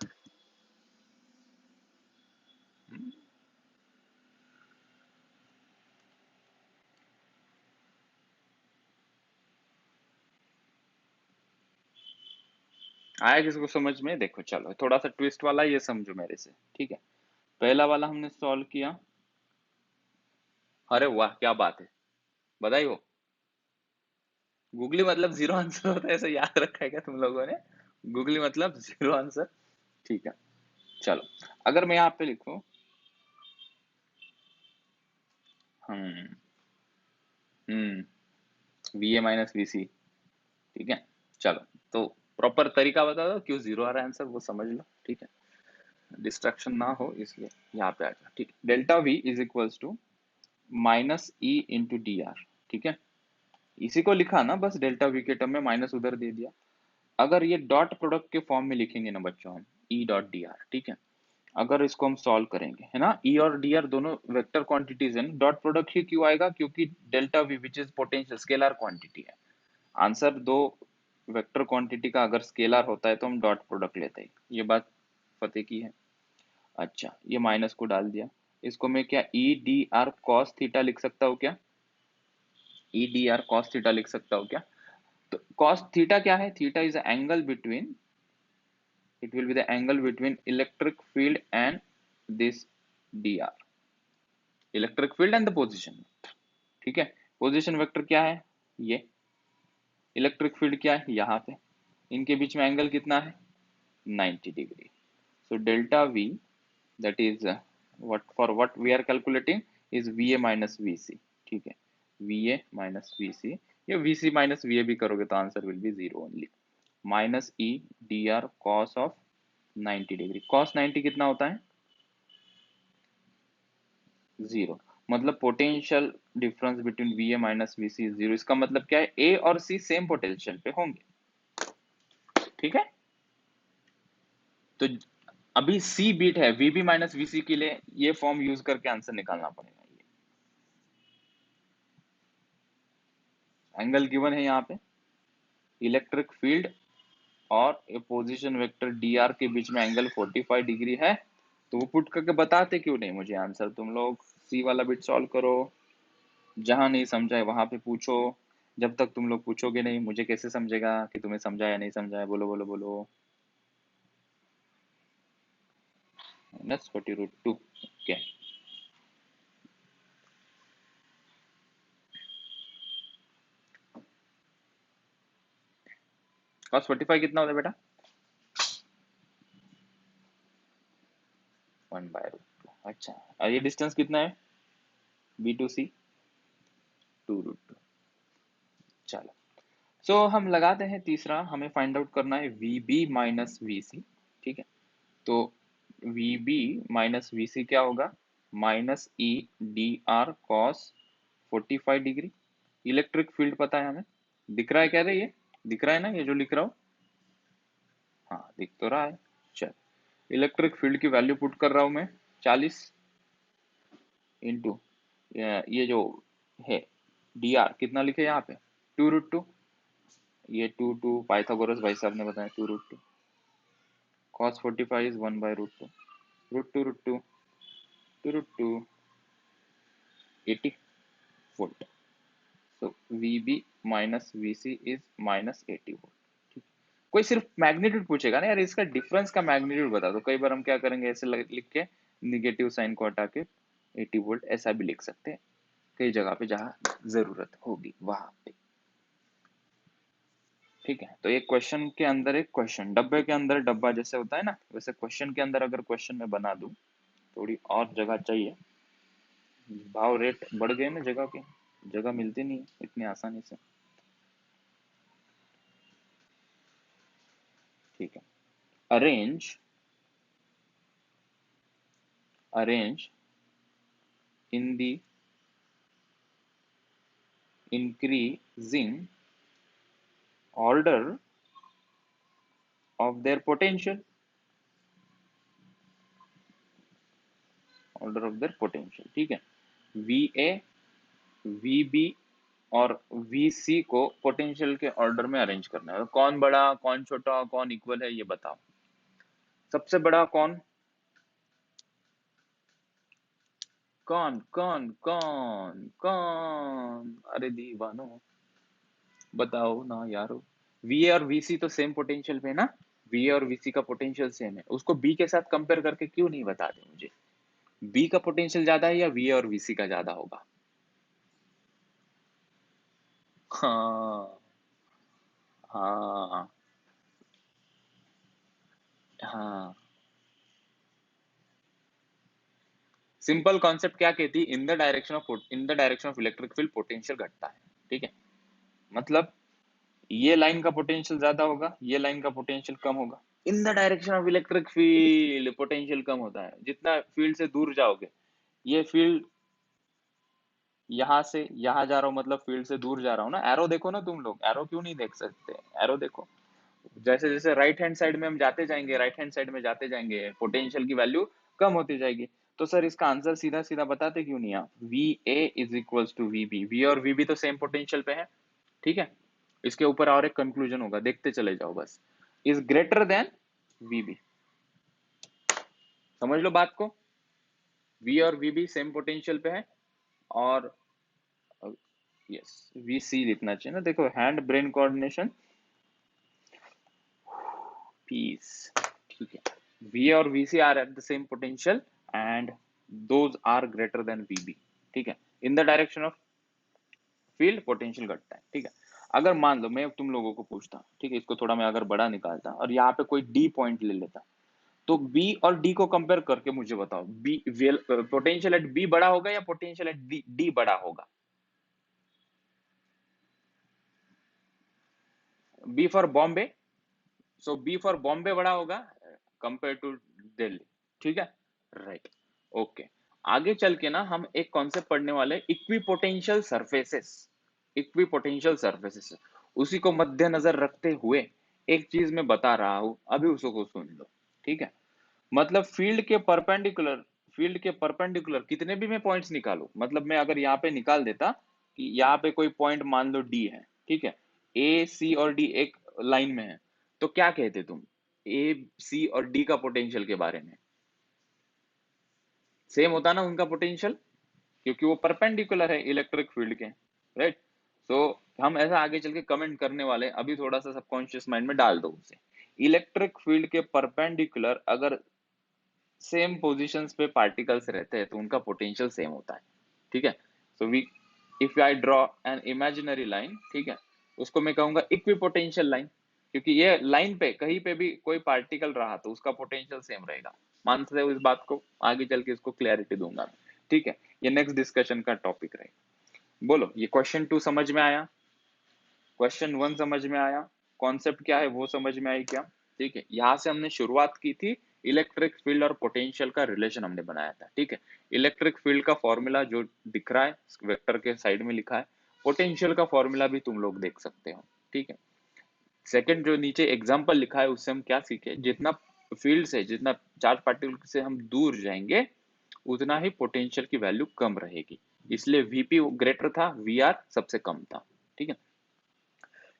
आया किसको समझ में? देखो चलो थोड़ा सा ट्विस्ट वाला ये समझो मेरे से, ठीक है। पहला वाला हमने सॉल्व किया। अरे वाह क्या बात है, बधाई हो। गूगली मतलब जीरो आंसर होता है, ऐसा याद रखा है क्या तुम लोगों ने? गूगली मतलब जीरो आंसर, ठीक है। चलो अगर मैं यहाँ पे लिखूं, हम्म VA माइनस VC, ठीक है। चलो तो प्रॉपर तरीका बता दो क्यों जीरो आ रहा है आंसर, वो समझ लो, ठीक है। डिस्ट्रैक्शन ना हो इसलिए यहाँ पे आ जाओ, ठीक है। Delta V is equals to -E/DR, ठीक है। इसी को लिखा ना, बस डेल्टा V के टर्म में माइनस उधर दे दिया। अगर ये डॉट प्रोडक्ट के फॉर्म में लिखेंगे ना बच्चों हम, E.DR, ठीक है। अगर इसको हम सॉल्व करेंगे, है ना, E और DR दोनों वेक्टर क्वांटिटीज हैं, डॉट प्रोडक्ट ही क्यों आएगा? क्योंकि delta V which is potential scalar quantity है। आंसर दो वेक्टर क्वांटिटी का अगर स्केलर होता है तो हम डॉट प्रोडक्ट लेते हैं, ये बात फतेह की है। अच्छा ये माइनस को डाल दिया, इसको मैं क्या E.DR cos थीटा लिख सकता हूँ क्या? E.DR cos थीटा लिख सकता हूँ क्या? तो cos थीटा क्या है? Theta is angle between, it will be the angle between electric field and this dr, electric field and the position, ठीक है। पोजीशन वेक्टर क्या है? ये इलेक्ट्रिक फील्ड क्या है? यहाँ पे। इनके बीच में एंगल कितना है? 90 degree. So delta V that is what we are calculating is VA minus VC, ठीक है। VA minus VC, ये VC minus VA भी करोगे तो answer will be zero only. Minus E/DR cos of 90 degree, cos 90 कितना होता है? Zero. मतलब potential difference between VA minus VC is zero. इसका मतलब क्या है? A और C सेम पोटेंशियल पे होंगे, ठीक है। तो अभी C बीट है, VB माइनस VC के लिए ये फॉर्म यूज करके आंसर निकालना पड़ेगा। ये एंगल गिवन है यहाँ पे, इलेक्ट्रिक फील्ड और पोजीशन वेक्टर DR के बीच में एंगल 45 डिग्री है। तो वो पुट करके बताते क्यों नहीं मुझे आंसर? तुम लोग C वाला बिट सॉल्व करो, जहां नहीं समझा है वहां पे पूछो। जब तक तुम लोग पूछोगे नहीं मुझे कैसे समझेगा कि तुम्हें समझा या नहीं समझा है? बोलो बोलो बोलो। -40√2, क्या cos 45 कितना होता है बेटा? 1/√2। अच्छा और ये डिस्टेंस कितना है B to C? 2√2। चलो सो हम लगाते हैं तीसरा, हमें फाइंड आउट करना है VB माइनस VC, ठीक है। तो VB माइनस VC क्या होगा? -E/DR cos 45 degree. Electric field पता है हमें, दिख रहा है क्या रे? ये दिख रहा है ना, ये जो लिख रहा हूँ? हाँ दिख तो रहा है। चल इलेक्ट्रिक फील्ड की वैल्यू पुट कर रहा हूँ मैं, 40 इंटू ये जो है DR कितना लिखे यहाँ पे? 2√2। ये 2 पाइथागोरस भाई साहब ने बताया 2√2। cos 45 is 1/√2, √2 2√2 80 volt. So VB minus VC is -80 volt, ठीक। कोई सिर्फ मैग्नीट्यूड पूछेगा ना यार, इसका डिफरेंस का मैग्नीट्यूड बता दो। कई बार हम क्या करेंगे, ऐसे लिख के निगेटिव साइन को हटा के 80 वोल्ट ऐसा भी लिख सकते हैं कई जगह पे जहां जरूरत होगी वहां पे, ठीक है। तो एक क्वेश्चन के अंदर एक क्वेश्चन, डब्बे के अंदर डब्बा जैसे होता है ना, वैसे क्वेश्चन के अंदर अगर क्वेश्चन में बना दूं, थोड़ी और जगह चाहिए। भाव रेट बढ़ गए ना जगह के, जगह मिलती नहीं है इतनी आसानी से, ठीक है। arrange in the increasing order of their potential, ठीक है। VA, VB और VC को पोटेंशियल के ऑर्डर में अरेंज करना है। कौन बड़ा, कौन छोटा, कौन इक्वल है, ये बताओ। सबसे बड़ा कौन, कौन कौन कौन कौन, अरे दीवानो बताओ ना यारो। VA और VC तो सेम पोटेंशियल पे है ना, VA और VC का पोटेंशियल सेम है, उसको B के साथ कंपेयर करके क्यों नहीं बताते मुझे? B का पोटेंशियल ज्यादा है या VA और VC का ज्यादा होगा? हाँ हाँ हाँ। सिंपल कॉन्सेप्ट क्या कहती है, in the direction of electric field potential घटता है, ठीक है। मतलब ये लाइन का पोटेंशियल ज्यादा होगा, ये लाइन का पोटेंशियल कम होगा। In the direction of electric field potential कम होता है जितना फील्ड से दूर जाओगे। ये फील्ड यहाँ से यहाँ जा रहा हूँ, मतलब फील्ड से दूर जा रहा हूँ ना। एरो देखो ना तुम लोग, एरो क्यों नहीं देख सकते? एरो देखो, जैसे जैसे राइट हैंड साइड में हम जाते जाएंगे, राइट हैंड साइड में जाते जाएंगे, पोटेंशियल की वैल्यू कम होती जाएगी। तो सर इसका आंसर सीधा सीधा बताते क्यों नहीं आप? V A is equal to V B, V और वी बी तो सेम पोटेंशियल पे है, ठीक है। इसके ऊपर और एक कंक्लूजन होगा, देखते चले जाओ बस। Is greater than V B, समझ लो बात को। वी और वी बी सेम पोटेंशियल पे है, और यस वी सी लिखना चाहिए ना। देखो हैंड ब्रेन कोऑर्डिनेशन, पीस, ठीक है। वी और V C are at the same potential and those are greater than V B, ठीक है। In the direction of field potential घटता है, ठीक है। अगर मान लो मैं तुम लोगों को पूछता, ठीक है, इसको थोड़ा मैं अगर बड़ा निकालता और यहाँ पे कोई डी पॉइंट ले लेता, तो बी और डी को कंपेयर करके मुझे बताओ, बी पोटेंशियल एट बी बड़ा होगा या पोटेंशियल एट डी बड़ा होगा? B for Bombay, so B for Bombay बड़ा होगा कंपेयर टू दिल्ली, ठीक है, राइट, ओके। आगे चल के ना हम एक कॉन्सेप्ट पढ़ने वाले, इक्विपोटेंशियल सरफेसेस। इक्विपोटेंशियल सरफेसेस, उसी को मद्देनजर रखते हुए एक चीज मैं बता रहा हूं, अभी उसको सुन लो, ठीक है। मतलब फील्ड के परपेंडिकुलर कितने भी मैं पॉइंट्स निकालू, मतलब मैं अगर यहाँ पे निकाल देता कि यहाँ पे कोई पॉइंट मान लो डी है, ठीक है, ए सी और डी एक लाइन में है, तो क्या कहते तुम ए सी और डी का पोटेंशियल के बारे में? सेम होता ना उनका पोटेंशियल, क्योंकि वो परपेंडिकुलर है इलेक्ट्रिक फील्ड के, राइट। सो हम ऐसा आगे चल के कमेंट करने वाले, अभी थोड़ा सा सबकॉन्शियस माइंड में डाल दो उसे। इलेक्ट्रिक फील्ड के परपेंडिकुलर अगर सेम पोजीशंस पे पार्टिकल्स रहते हैं तो उनका पोटेंशियल सेम होता है, ठीक है। So we if I draw an imaginary line, ठीक है, उसको मैं कहूंगा इक्विपोटेंशियल लाइन, क्योंकि ये लाइन पे कहीं पे भी कोई पार्टिकल रहा तो उसका पोटेंशियल सेम रहेगा। मानते हो इस बात को? आगे चल के इसको क्लैरिटी दूंगा मैं, ठीक है। ये नेक्स्ट डिस्कशन का टॉपिक रहेगा। बोलो, ये क्वेश्चन 2 समझ में आया? क्वेश्चन 1 समझ में आया? कॉन्सेप्ट क्या है वो समझ में आई क्या? ठीक है, यहाँ से हमने शुरुआत की थी, इलेक्ट्रिक फील्ड और पोटेंशियल का रिलेशन हमने बनाया था, ठीक है। इलेक्ट्रिक फील्ड का फॉर्मूला जो दिख रहा है वेक्टर के साइड में लिखा है, पोटेंशियल का फॉर्मूला भी तुम लोग देख सकते हो, ठीक है। सेकंड जो नीचे एग्जांपल लिखा है उससे हम क्या सीखे, जितना फील्ड से, जितना चार्ज पार्टिकल से हम दूर जाएंगे उतना ही पोटेंशियल की वैल्यू कम रहेगी, इसलिए वीपी ग्रेटर था, वीआर सबसे कम था, ठीक है।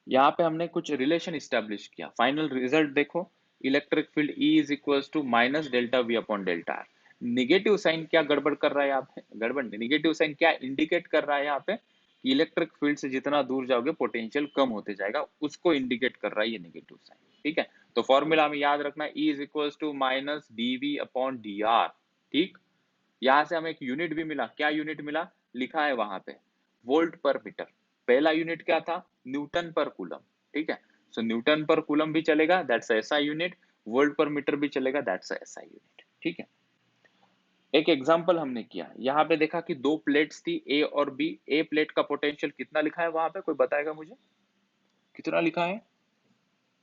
यहाँ पे हमने कुछ रिलेशन इस्टेब्लिश किया, फाइनल रिजल्ट देखो, electric field E is equal to minus delta V upon delta R. Negative sign क्या गड़बड़ कर रहा है यहाँ पे? गड़बड़ नहीं, निगेटिव साइन क्या इंडिकेट कर रहा है यहाँ पे कि इलेक्ट्रिक फील्ड से जितना दूर जाओगे पोटेंशियल कम होते जाएगा, उसको इंडिकेट कर रहा है ये निगेटिव साइन, ठीक है। तो फॉर्मूला में याद रखना, E is equal to minus D V upon D R, ठीक। यहाँ से हमें एक यूनिट भी मिला, क्या यूनिट मिला? लिखा है वहां पे वोल्ट पर मीटर। पहला यूनिट क्या था? न्यूटन पर कूलम, ठीक है। सो न्यूटन पर कूलम भी चलेगा, that's SI unit. Volt per metre भी चलेगा, दैट्स एसआई यूनिट, ठीक है। एक एग्जांपल हमने किया, यहाँ पे देखा कि दो प्लेट्स थी ए और बी। ए प्लेट का पोटेंशियल कितना लिखा है वहां पे, कोई बताएगा मुझे? कितना लिखा है?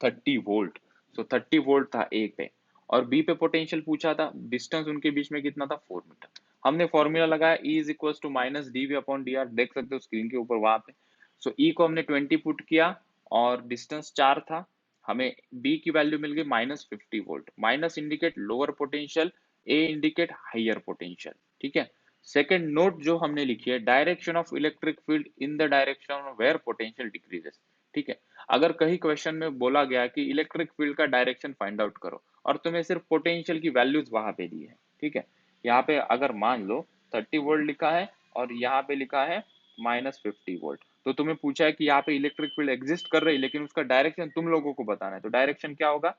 30 वोल्ट। सो 30 वोल्ट था ए पे, और बी पे पोटेंशियल पूछा था, डिस्टेंस उनके बीच में कितना था 4 मीटर। हमने फॉर्मूला लगाया E is equal to minus D V upon D R, देख सकते हो स्क्रीन के ऊपर वहां पे। सो E को हमने 20 पुट किया और डिस्टेंस 4 था, हमें B की वैल्यू मिल गई -50 volt. Minus indicate lower potential, a indicate higher potential, ठीक है। सेकेंड नोट जो हमने लिखी है, direction of electric field in the direction where potential decreases, ठीक है। अगर कहीं क्वेश्चन में बोला गया कि इलेक्ट्रिक फील्ड का डायरेक्शन फाइंड आउट करो और तुम्हें सिर्फ पोटेंशियल की वैल्यूज वहां पे दी है, ठीक है। यहाँ पे अगर मान लो 30 वोल्ट लिखा है और यहाँ पे लिखा है -50 वोल्ट, तो तुम्हें पूछा है कि यहाँ पे इलेक्ट्रिक फील्ड एग्जिस्ट कर रही है लेकिन उसका डायरेक्शन तुम लोगों को बताना है, तो डायरेक्शन क्या होगा,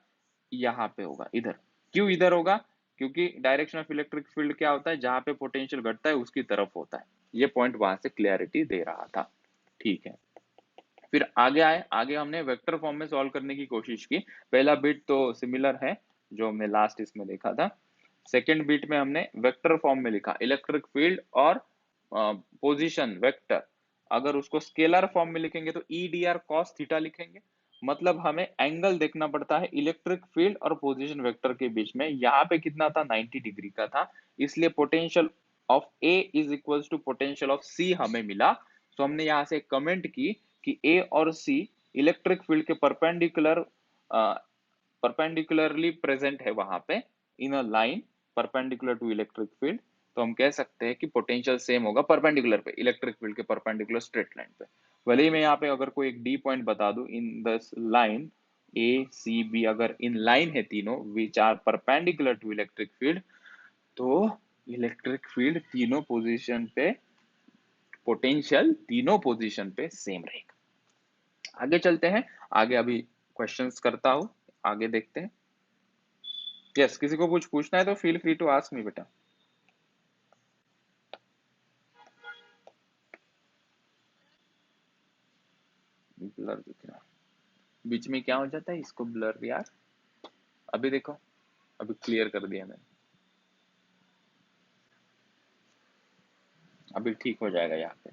यहाँ पे होगा, इधर। क्यों इधर होगा, क्योंकि डायरेक्शन ऑफ इलेक्ट्रिक फील्ड क्या होता है, जहां पे पोटेंशियल घटता है उसकी तरफ होता है। ये पॉइंट वहां से क्लियरिटी दे रहा था, ठीक है। फिर आगे आए, आगे हमने वेक्टर फॉर्म में सॉल्व करने की कोशिश की। पहला बिट तो सिमिलर है जो हमने लास्ट इसमें देखा था। सेकेंड बिट में हमने वेक्टर फॉर्म में लिखा इलेक्ट्रिक फील्ड और पोजीशन वेक्टर। अगर उसको स्केलर फॉर्म में लिखेंगे तो E D R cos theta लिखेंगे। मतलब हमें एंगल देखना पड़ता है इलेक्ट्रिक फील्ड और पोजीशन वेक्टर के बीच में। यहाँ पे कितना था, 90 डिग्री का था, इसलिए potential of A is equal to potential of C हमें मिला। तो हमने यहाँ से कमेंट की कि ए और सी इलेक्ट्रिक फील्ड के परपेंडिकुलरली प्रेजेंट है वहां पे, in a line perpendicular to electric field. तो हम कह सकते हैं कि पोटेंशियल सेम होगा परपेंडिकुलर पे, इलेक्ट्रिक फील्ड के परपेंडिकुलर स्ट्रेट लाइन पे। भले ही मैं यहाँ पे अगर कोई एक डी पॉइंट बता दूं in this line A C B, अगर इन लाइन है तीनों which are perpendicular to electric field, तो इलेक्ट्रिक फील्ड तीनों पोजीशन पे, पोटेंशियल तीनों पोजीशन पे सेम रहेगा। आगे चलते हैं, आगे अभी क्वेश्चंस करता हूं, आगे देखते हैं। यस, किसी को कुछ पूछना है तो feel free to ask me बेटा। ब्लर दिख रहा है बीच में, क्या हो जाता है इसको ब्लर यार। अभी देखो, अभी क्लियर कर दिया मैंने, अभी ठीक हो जाएगा यहाँ पे।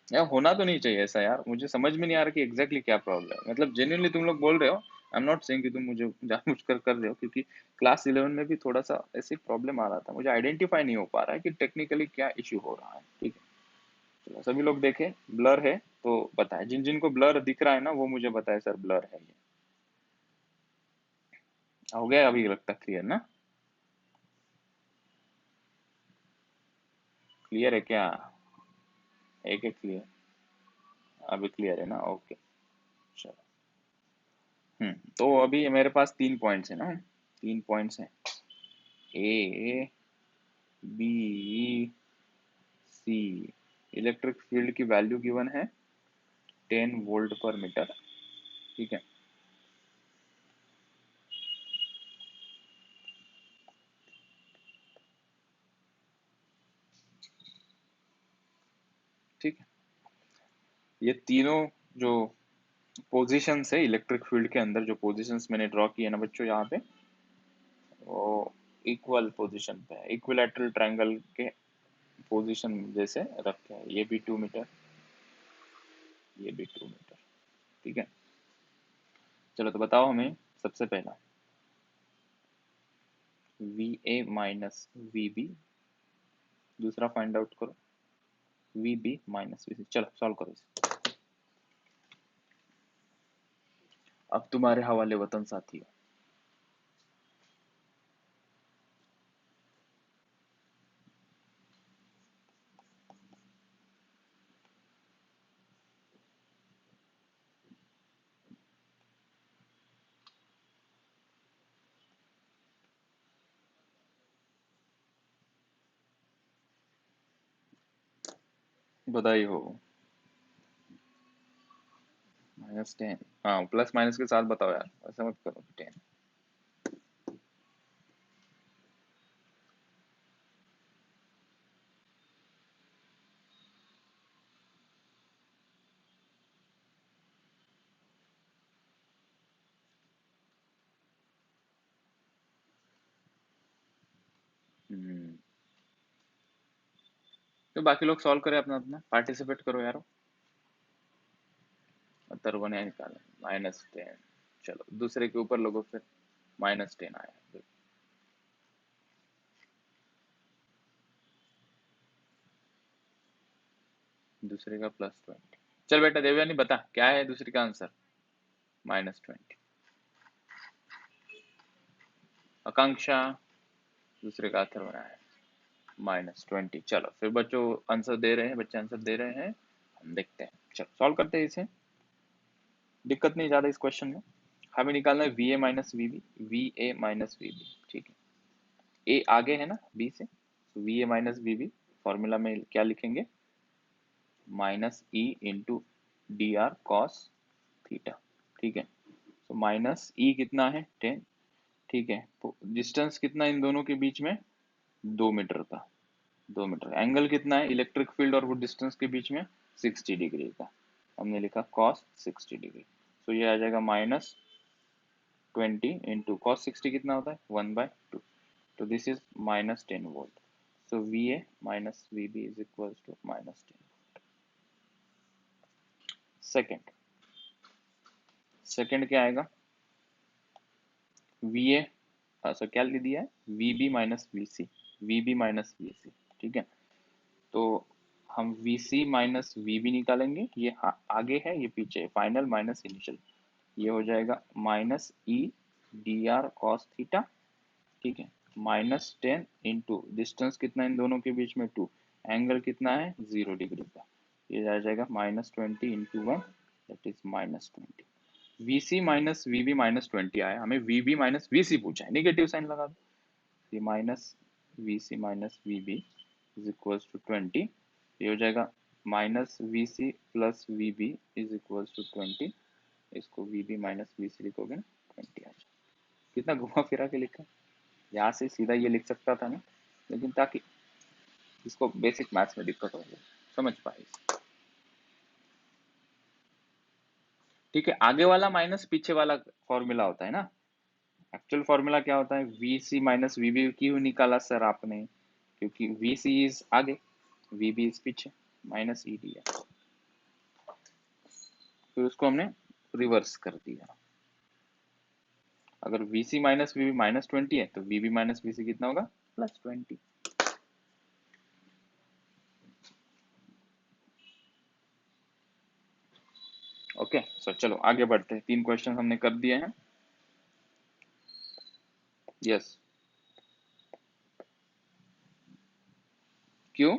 यार होना तो नहीं चाहिए ऐसा यार, मुझे समझ में नहीं आ रहा कि एग्जैक्टली क्या प्रॉब्लम है। मतलब जेन्युइनली तुम लोग बोल रहे हो, आई एम नॉट सेइंग कि तुम मुझे जानबूझकर कर रहे हो, क्योंकि क्लास 11 में भी थोड़ा सा ऐसी प्रॉब्लम आ रहा था, मुझे आइडेंटिफाई नहीं हो पा रहा है कि टेक्निकली क्या इश्यू हो रहा है, ठीक है। चलो सभी लोग देखें, ब्लर है तो बताएं, जिन जिन को ब्लर दिख रहा है ना वो मुझे बताए सर ब्लर है ये। हो गया अभी लगता क्लियर ना, क्लियर है क्या, एक एक क्लियर, अभी क्लियर है ना, ओके। चलो, तो अभी मेरे पास 3 पॉइंट्स है ना, 3 पॉइंट्स हैं, A B C. Electric field की वैल्यू गिवन है 10 वोल्ट पर मीटर, ठीक है। ठीक है, ये तीनों जो पोजीशंस है इलेक्ट्रिक फील्ड के अंदर, जो पोजीशंस मैंने ड्रॉ किए ना बच्चों यहाँ पे, वो इक्वल पोजीशन पे है, इक्विलैटरल ट्रायंगल के पोजीशन जैसे रखे हैं। ये भी 2 मीटर, ये भी 2 मीटर, ठीक है। चलो तो बताओ हमें सबसे पहला V A minus V B, दूसरा फाइंड आउट करो V B minus V C. चलो सॉल्व करो इसे। अब तुम्हारे हवाले वतन साथियों। बधाई हो। -10, हाँ प्लस माइनस के साथ बताओ यार, ऐसा मत करो 10। तो बाकी लोग सॉल्व करें अपना अपना, पार्टिसिपेट करो यारो। अतर्व ने निकाला -10। चलो दूसरे के ऊपर लोगो फिर -10 आया। दूसरे का +20। चल बेटा देवयानी बता क्या है दूसरे का आंसर? -20। आकांक्षा दूसरे का आंसर बना है -20। चलो फिर बच्चों आंसर दे रहे हैं, बच्चे आंसर दे रहे हैं, हम देखते हैं। चलो सॉल्व करते हैं इसे, दिक्कत नहीं ज्यादा इस क्वेश्चन में। हमें निकालना है VA minus VB, VA minus VB, ठीक है। A आगे है ना B से, तो VA माइनस VB फॉर्मूला में क्या लिखेंगे? -E into DR cos theta, ठीक है। तो -E कितना है 10, ठीक है। तो डिस्टेंस कितना इन दोनों के बीच में? 2 मीटर का, 2 मीटर। एंगल कितना है इलेक्ट्रिक फील्ड और वो डिस्टेंस के बीच में? 60 डिग्री का। हमने लिखा cos 60 डिग्री। तो ये आ जाएगा -20 इंटू cos 60 कितना होता है? 1/2। तो this is -10 volt. So VA minus VB is equals to -10। Second क्या आएगा? VA सो क्या लिख दिया है? VB minus VC, VB minus VC, ठीक है। तो हम VC माइनस VB निकालेंगे, ये आगे है ये पीछे है, फाइनल माइनस इनिशियल। ये हो जाएगा -E DR cos थीटा, ठीक है। -10 इंटू डिस्टेंस कितना इन दोनों के बीच में? 2। एंगल कितना है? 0 डिग्री का। ये आ जाएगा -20 into 1 that is -20। VC minus VB -20 आया, हमें VB माइनस VC पूछा है, निगेटिव साइन लगा दो। ये -VC minus VB is equals to 20। ये हो जाएगा -VC plus VB is equals to 20। इसको VB माइनस VC लिखोगे ना, 20 आ जाएगा। कितना घुमा फिरा के लिखा, यहाँ से सीधा ये लिख सकता था ना, लेकिन ताकि इसको बेसिक मैथ्स में दिक्कत हो जाए, समझ पाए। ठीक है, आगे वाला माइनस पीछे वाला फॉर्मूला होता है ना। एक्चुअल फॉर्मूला क्या होता है? VC माइनस VB क्यों निकाला सर आपने? क्योंकि VC इज आगे, VB इज पीछे, -E दिया, तो उसको हमने रिवर्स कर दिया। अगर VC माइनस VB -20 है तो VB माइनस VC कितना होगा? +20। ओके सो चलो आगे बढ़ते हैं, 3 क्वेश्चन हमने कर दिए हैं। यस, क्यों?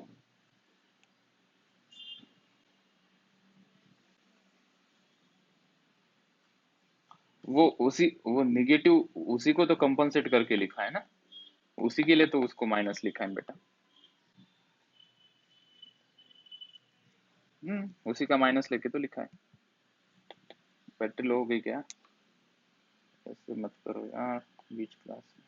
वो निगेटिव उसी को तो कंपनसेट करके लिखा है ना, उसी के लिए तो उसको माइनस लिखा है बेटा। उसी का माइनस लेके तो लिखा है। पेट्रोल हो गई क्या? ऐसे मत करो यार बीच क्लास में।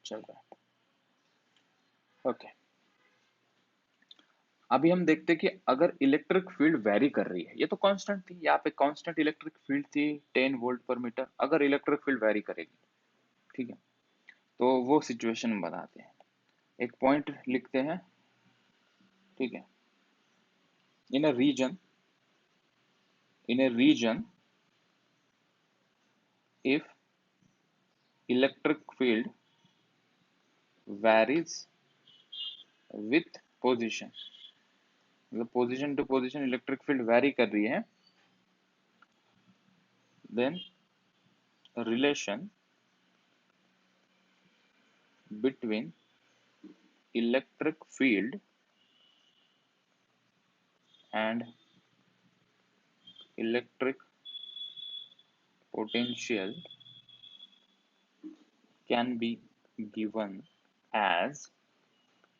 चल रहा है, ओके। अभी हम देखते हैं कि अगर इलेक्ट्रिक फील्ड वेरी कर रही है, ये तो कांस्टेंट थी, यहाँ पे कांस्टेंट इलेक्ट्रिक फील्ड थी 10 वोल्ट पर मीटर। अगर इलेक्ट्रिक फील्ड वेरी करेगी, ठीक है, तो वो सिचुएशन बताते हैं। एक पॉइंट लिखते हैं, ठीक है। In a region if electric field varies with position, मतलब position to position electric field vary कर रही है, then relation between electric field and electric potential can be given as,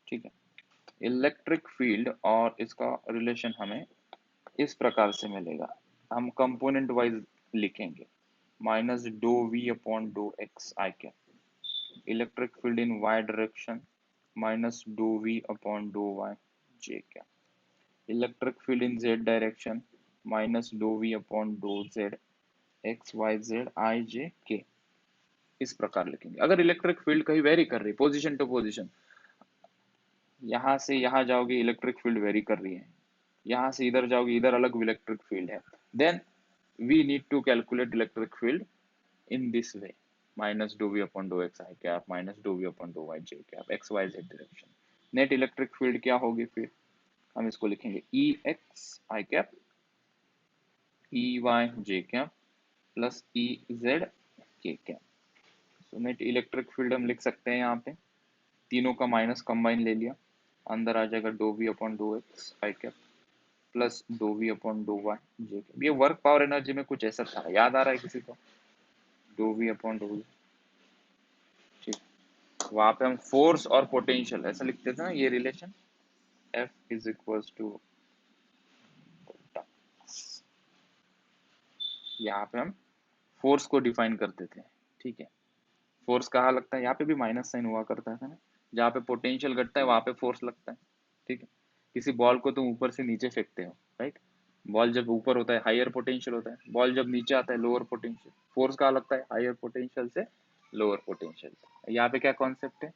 ठीक है। इलेक्ट्रिक फील्ड और इसका रिलेशन हमें इस प्रकार से मिलेगा, हम कंपोनेंट वाइज लिखेंगे। -∂V/∂x I cap electric field in y direction, -∂V/∂y j cap electric field in z direction, -∂V/∂z x y z i j k। इस प्रकार लिखेंगे। अगर इलेक्ट्रिक फील्ड कहीं वेरी कर रही, पोजीशन टू पोजीशन, यहाँ से यहाँ जाओगे इलेक्ट्रिक फील्ड वेरी कर रही है, यहाँ से इधर जाओगे इधर अलग इलेक्ट्रिक फील्ड है, then we need to calculate electric field in this way, minus do V upon do X I cap minus do V upon do Y J cap X Y Z direction. Net electric field क्या होगी फिर, हम इसको लिखेंगे E X I cap E Y J cap plus E Z K cap. So net electric field हम लिख सकते हैं यहाँ पे, तीनों का माइनस कंबाइन ले लिया, अंदर आ जाएगा do V upon do X I cap plus do V upon do Y J cap. ये वर्क पावर एनर्जी में कुछ ऐसा था, याद आ रहा है किसी को, do V upon do V, ठीक, वहां पे हम फोर्स और पोटेंशियल ऐसा लिखते थे ना, ये relation F is equals to, यहाँ पे हम फोर्स को डिफाइन करते थे, ठीक है। फोर्स कहाँ लगता है, यहाँ पे भी माइनस साइन हुआ करता था ना, जहाँ पे पोटेंशियल घटता है वहां पे फोर्स लगता है, ठीक है। किसी बॉल को तुम ऊपर से नीचे फेंकते हो, राइट, बॉल जब ऊपर होता है हायर पोटेंशियल होता है, बॉल जब नीचे आता है लोअर पोटेंशियल, फोर्स कहाँ लगता है, हायर पोटेंशियल से लोअर पोटेंशियल। यहाँ पे क्या कॉन्सेप्ट है,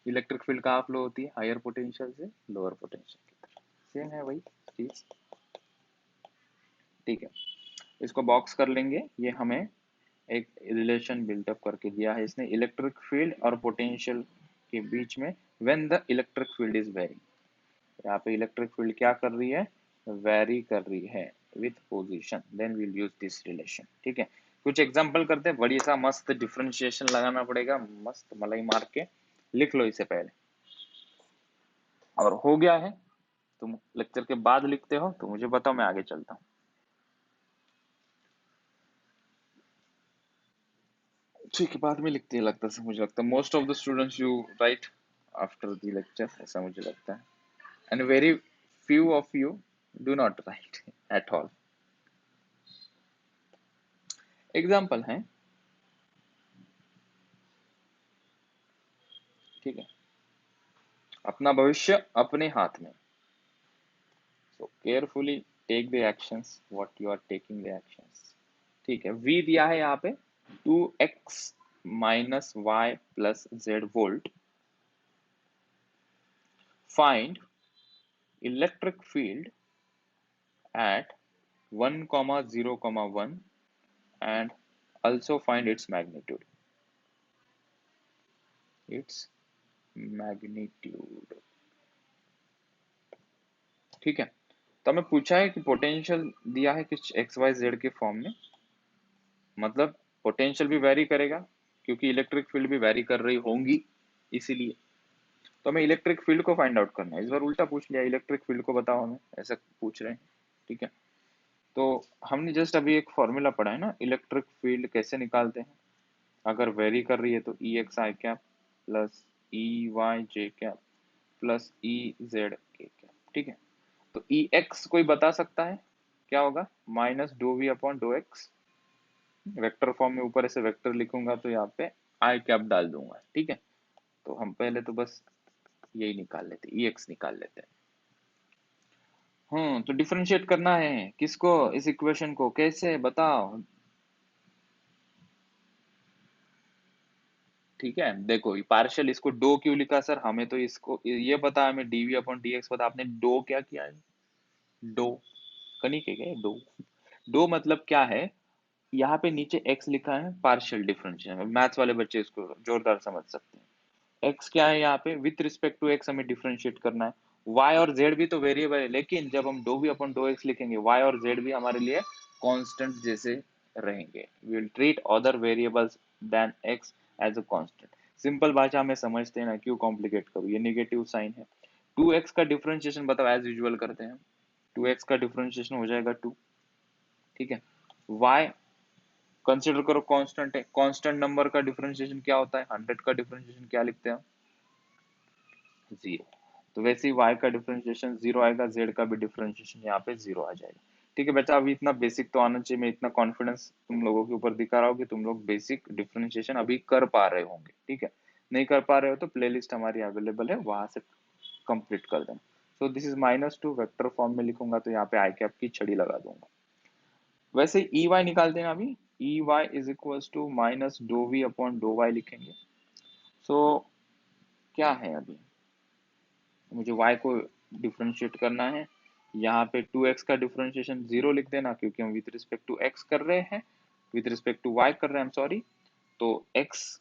इलेक्ट्रिक फील्ड कहाँ फ्लो होती है, हायर पोटेंशियल से लोअर पोटेंशियल की तरफ, सेम है वही चीज, ठीक है। इसको बॉक्स कर लेंगे, ये हमें एक रिलेशन बिल्टअप करके दिया है इसने इलेक्ट्रिक फील्ड और पोटेंशियल के बीच में, when the electric field is very, यहाँ पे इलेक्ट्रिक फील्ड क्या कर रही है, वेरी कर रही है with position, then we'll use this relation, ठीक है। कुछ एग्जांपल करते हैं, बड़ी सा मस्त डिफरेंशिएशन लगाना पड़ेगा, मस्त मलाई मार के लिख लो इसे पहले, और हो गया है, तुम लेक्चर के बाद लिखते हो तो मुझे बताओ, मैं आगे चलता हूँ। ठीक है, बाद में लिखते हैं लगता है, मुझे लगता है most of the students you write after the lecture, ऐसा मुझे लगता है, and very few of you do not write at all। Example है, ठीक है, अपना भविष्य अपने हाथ में, so carefully take the actions what you are taking the actions, ठीक है। वी दिया है यहाँ पे 2x minus Y plus Z volt, find electric field at 1,0,1 and also find its magnitude, its magnitude, ठीक है। तो हमें पूछा है कि पोटेंशियल दिया है किस एक्स वाई जेड के फॉर्म में, मतलब पोटेंशियल भी वेरी करेगा क्योंकि इलेक्ट्रिक फील्ड भी वेरी कर रही होंगी, इसीलिए तो हमें इलेक्ट्रिक फील्ड को फाइंड आउट करना है। इस बार उल्टा पूछ लिया, इलेक्ट्रिक फील्ड को बताओ हमें, ऐसा पूछ रहे हैं, ठीक है। तो हमने जस्ट अभी एक फॉर्मूला पढ़ा है ना, इलेक्ट्रिक फील्ड कैसे निकालते हैं, अगर वेरी कर रही है तो ई X I cap plus E Y J cap plus E Z K cap, ठीक है। तो ई एक्स कोई बता सकता है क्या होगा, minus do V upon do X, vector form में ऊपर ऐसे वेक्टर लिखूंगा तो यहाँ पे आई कैप डाल दूंगा, ठीक है। तो हम पहले तो बस यही निकाल लेते, ई एक्स निकाल लेते हैं। तो डिफरेंशिएट करना है किसको, इस इक्वेशन को, कैसे बताओ, ठीक है। देखो पार्शियल, इसको डो क्यों लिखा सर, हमें तो इसको ये पता, हमें डीवी अपॉन डी एक्स पता, आपने डो क्या किया है, डो कनी के गए डो, डो मतलब क्या है, यहाँ पे नीचे x लिखा है, पार्शियल डिफरेंशियल, मैथ्स वाले बच्चे इसको जोरदार समझ सकते हैं। x क्या है यहाँ पे, विथ रिस्पेक्ट टू x हमें डिफरेंशिएट करना है, y और z भी तो वेरिएबल है, लेकिन जब हम do V upon do X लिखेंगे y और z भी हमारे लिए कांस्टेंट जैसे रहेंगे, we will treat other variables than x as a constant. Simple भाषा में समझते हैं ना, क्यों कॉम्प्लिकेट करो, ये नेगेटिव साइन है। 2x का डिफरेंशिएशन बताओ, एज यूजुअल करते हैं, 2x का डिफरेंशिएशन हो जाएगा 2, ठीक है। y कंसिडर करो कांस्टेंट है, कांस्टेंट नंबर का डिफरेंशिएशन क्या होता है, 100 का डिफरेंशिएशन क्या लिखते हैं, 0। तो वैसे ही y का डिफरेंशिएशन 0 आएगा, z का भी डिफरेंशिएशन यहाँ पे 0 आ जाएगा, ठीक है बच्चा। अभी इतना बेसिक तो आना चाहिए, मैं इतना कॉन्फिडेंस तुम लोगों के ऊपर दिखा रहा हूँ कि तुम लोग बेसिक डिफरेंशिएशन अभी कर पा रहे होंगे, ठीक है। नहीं कर पा रहे हो तो प्लेलिस्ट हमारी अवेलेबल है, वहां से कंप्लीट कर देना। So this is -2, vector form में लिखूंगा तो यहाँ पे आई कैप की छड़ी लगा दूंगा। वैसे ई वाई निकालते हैं अभी, E Y is equal to minus do V upon do Y लिखेंगे। सो क्या है अभी, मुझे y को डिफरेंशिएट करना है। यहाँ पे 2x का डिफरेंशिएशन 0 लिख देना, क्योंकि हम विथ रिस्पेक्ट टू x कर रहे हैं, विथ रिस्पेक्ट टू y कर रहे हैं, सॉरी। तो x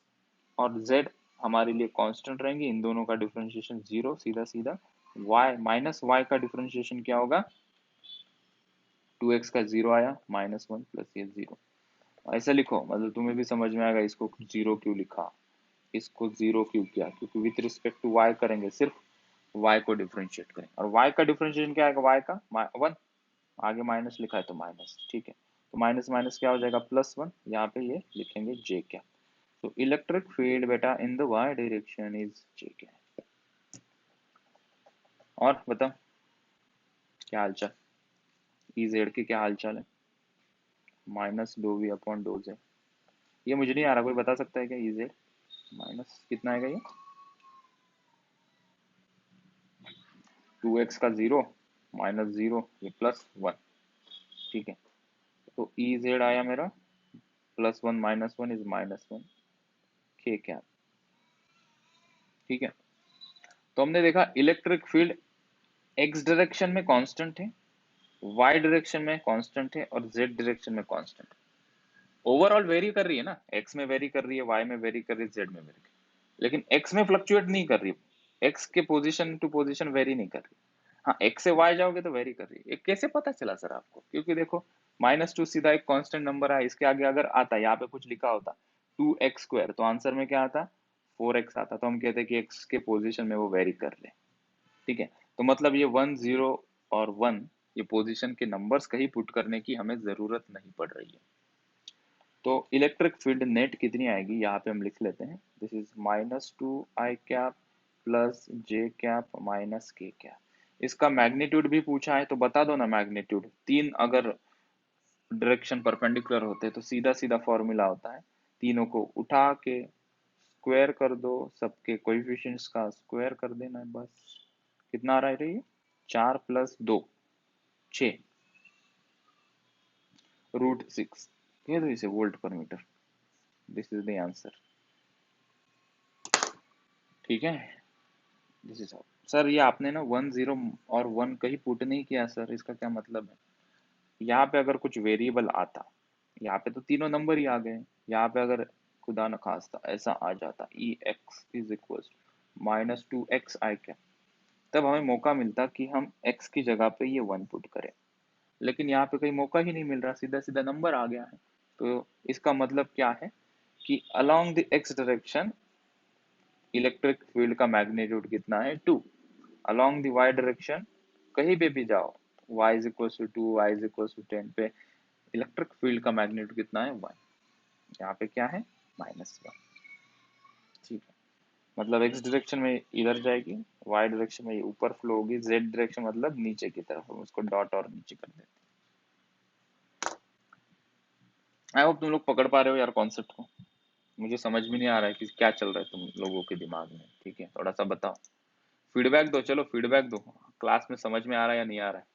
और z हमारे लिए कांस्टेंट रहेंगे, इन दोनों का डिफरेंशिएशन 0, सीधा सीधा y माइनस y का डिफरेंशिएशन क्या होगा, 2x का 0 आया, -1 प्लस ये 0। ऐसा लिखो, मतलब तुम्हें भी समझ में आएगा इसको 0 क्यों लिखा, इसको 0 क्यों किया, क्योंकि विथ रिस्पेक्ट टू y करेंगे, सिर्फ y को डिफरेंशिएट करें, और y का डिफरेंशिएशन क्या आएगा, y का 1, आगे माइनस लिखा है तो माइनस, ठीक है। तो माइनस माइनस क्या हो जाएगा, +1, यहाँ पे ये लिखेंगे j क्या। तो इलेक्ट्रिक फील्ड बेटा in the y direction is j क्या। और बताओ क्या हालचाल, ई जेड के क्या हालचाल है, -∂v/∂z। ये मुझे नहीं आ रहा, कोई बता सकता है क्या, ई जेड माइनस कितना आएगा ये, 2x का 0 -0 ये +1, ठीक है। तो ई जेड आया मेरा +1 -1 इज -1 k क्या, ठीक है। तो हमने देखा इलेक्ट्रिक फील्ड x डायरेक्शन में कांस्टेंट है, y डायरेक्शन में कांस्टेंट है, और z डायरेक्शन में कांस्टेंट है। ओवरऑल वेरी कर रही है ना, x में वेरी कर रही है, y में वेरी कर रही है, z में वेरी कर रही है, लेकिन x में फ्लक्चुएट नहीं कर रही है, x के पोजीशन टू पोजीशन वेरी नहीं कर रही। हाँ, x से y जाओगे तो वेरी कर रही है। ये कैसे पता चला सर आपको, क्योंकि देखो -2 सीधा एक कांस्टेंट नंबर है, इसके आगे अगर आता, यहाँ पे कुछ लिखा होता 2x² तो आंसर में क्या आता, 4x आता, तो हम कहते हैं कि x के पोजीशन में वो वेरी कर ले, ठीक है। तो मतलब ये 1 0 और 1 ये पोजीशन के नंबर्स कहीं पुट करने की हमें जरूरत नहीं पड़ रही है। तो इलेक्ट्रिक फील्ड नेट कितनी आएगी, यहाँ पे हम लिख लेते हैं, this is -2i plus j -k। इसका मैग्नीट्यूड भी पूछा है तो बता दो ना मैग्नीट्यूड, 3 अगर डायरेक्शन परपेंडिकुलर होते हैं तो सीधा सीधा फॉर्मूला होता है, तीनों को उठा के स्क्वायर कर दो, सबके कोएफिशिएंट्स का स्क्वायर कर देना है, बस। कितना आ रहा है ये, 4 + 2 6 √6, कह दो इसे volt per meter, this is the answer, ठीक है। This is all sir. ये आपने ना 1 0 और 1 कहीं पुट नहीं किया सर, इसका क्या मतलब है, यहाँ पे अगर कुछ वेरिएबल आता, यहाँ पे तो तीनों नंबर ही आ गए, यहाँ पे अगर खुदा न खास्ता ऐसा आ जाता ex इज इक्वल -2xi, तब हमें मौका मिलता कि हम x की जगह पे ये 1 पुट करें, लेकिन यहाँ पे कहीं मौका ही नहीं मिल रहा, सीधा सीधा नंबर आ गया है। तो इसका मतलब क्या है कि along the x direction electric field का मैग्नीट्यूड कितना है, 2। अलोंग द y डायरेक्शन कहीं पे भी जाओ, y is equal to 2, y is equal to 10 पे इलेक्ट्रिक फील्ड का मैग्नीट्यूड कितना है, 1। यहाँ पे क्या है, -1, ठीक है। मतलब x डायरेक्शन में इधर जाएगी, y डायरेक्शन में ऊपर फ्लो होगी, z डायरेक्शन मतलब नीचे की तरफ, हम उसको डॉट और नीचे कर देते हैं। आई होप तुम लोग पकड़ पा रहे हो यार कॉन्सेप्ट को, मुझे समझ में नहीं आ रहा है कि क्या चल रहा है तुम लोगों के दिमाग में, ठीक है। थोड़ा सा बताओ, फीडबैक दो, चलो फीडबैक दो, क्लास में समझ में आ रहा है या नहीं आ रहा है,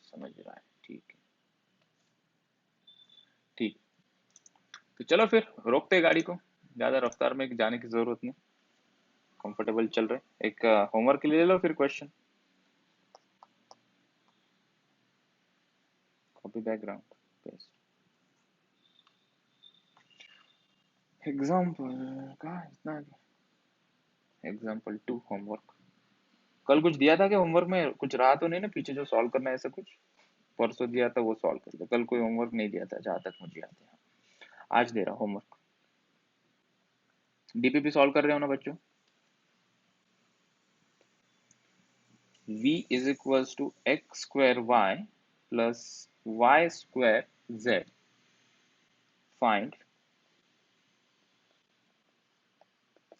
समझ रहा है, ठीक है, ठीक। तो चलो फिर रोकते हैं गाड़ी को, ज्यादा रफ्तार में जाने की जरूरत नहीं, कंफर्टेबल चल रहे। एक होमवर्क के लिए ले लो फिर question, copy background paste, example कहाँ इतना, एग्जाम्पल 2 होमवर्क। कल कुछ दिया था क्या होमवर्क में, कुछ रहा तो नहीं ना पीछे जो सॉल्व करना है, ऐसा कुछ परसों दिया था वो सॉल्व कर दो, कल कोई होमवर्क नहीं दिया था जहां तक मुझे याद है, आज दे रहा होमवर्क। डीपीपी सॉल्व कर रहे हो ना बच्चों, v is equals to x² y plus y² z, find,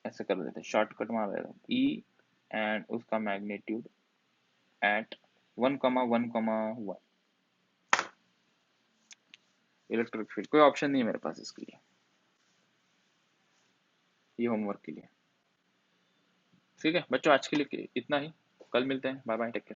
ऐसे कर देते शॉर्टकट मार देता e एंड उसका मैग्नीट्यूड एट 1,1,1 इलेक्ट्रिक फील्ड। कोई ऑप्शन नहीं है मेरे पास इसके लिए, ये होमवर्क के लिए, ठीक है बच्चों। आज के लिए इतना ही, कल मिलते हैं, बाय बाय, टेक केयर।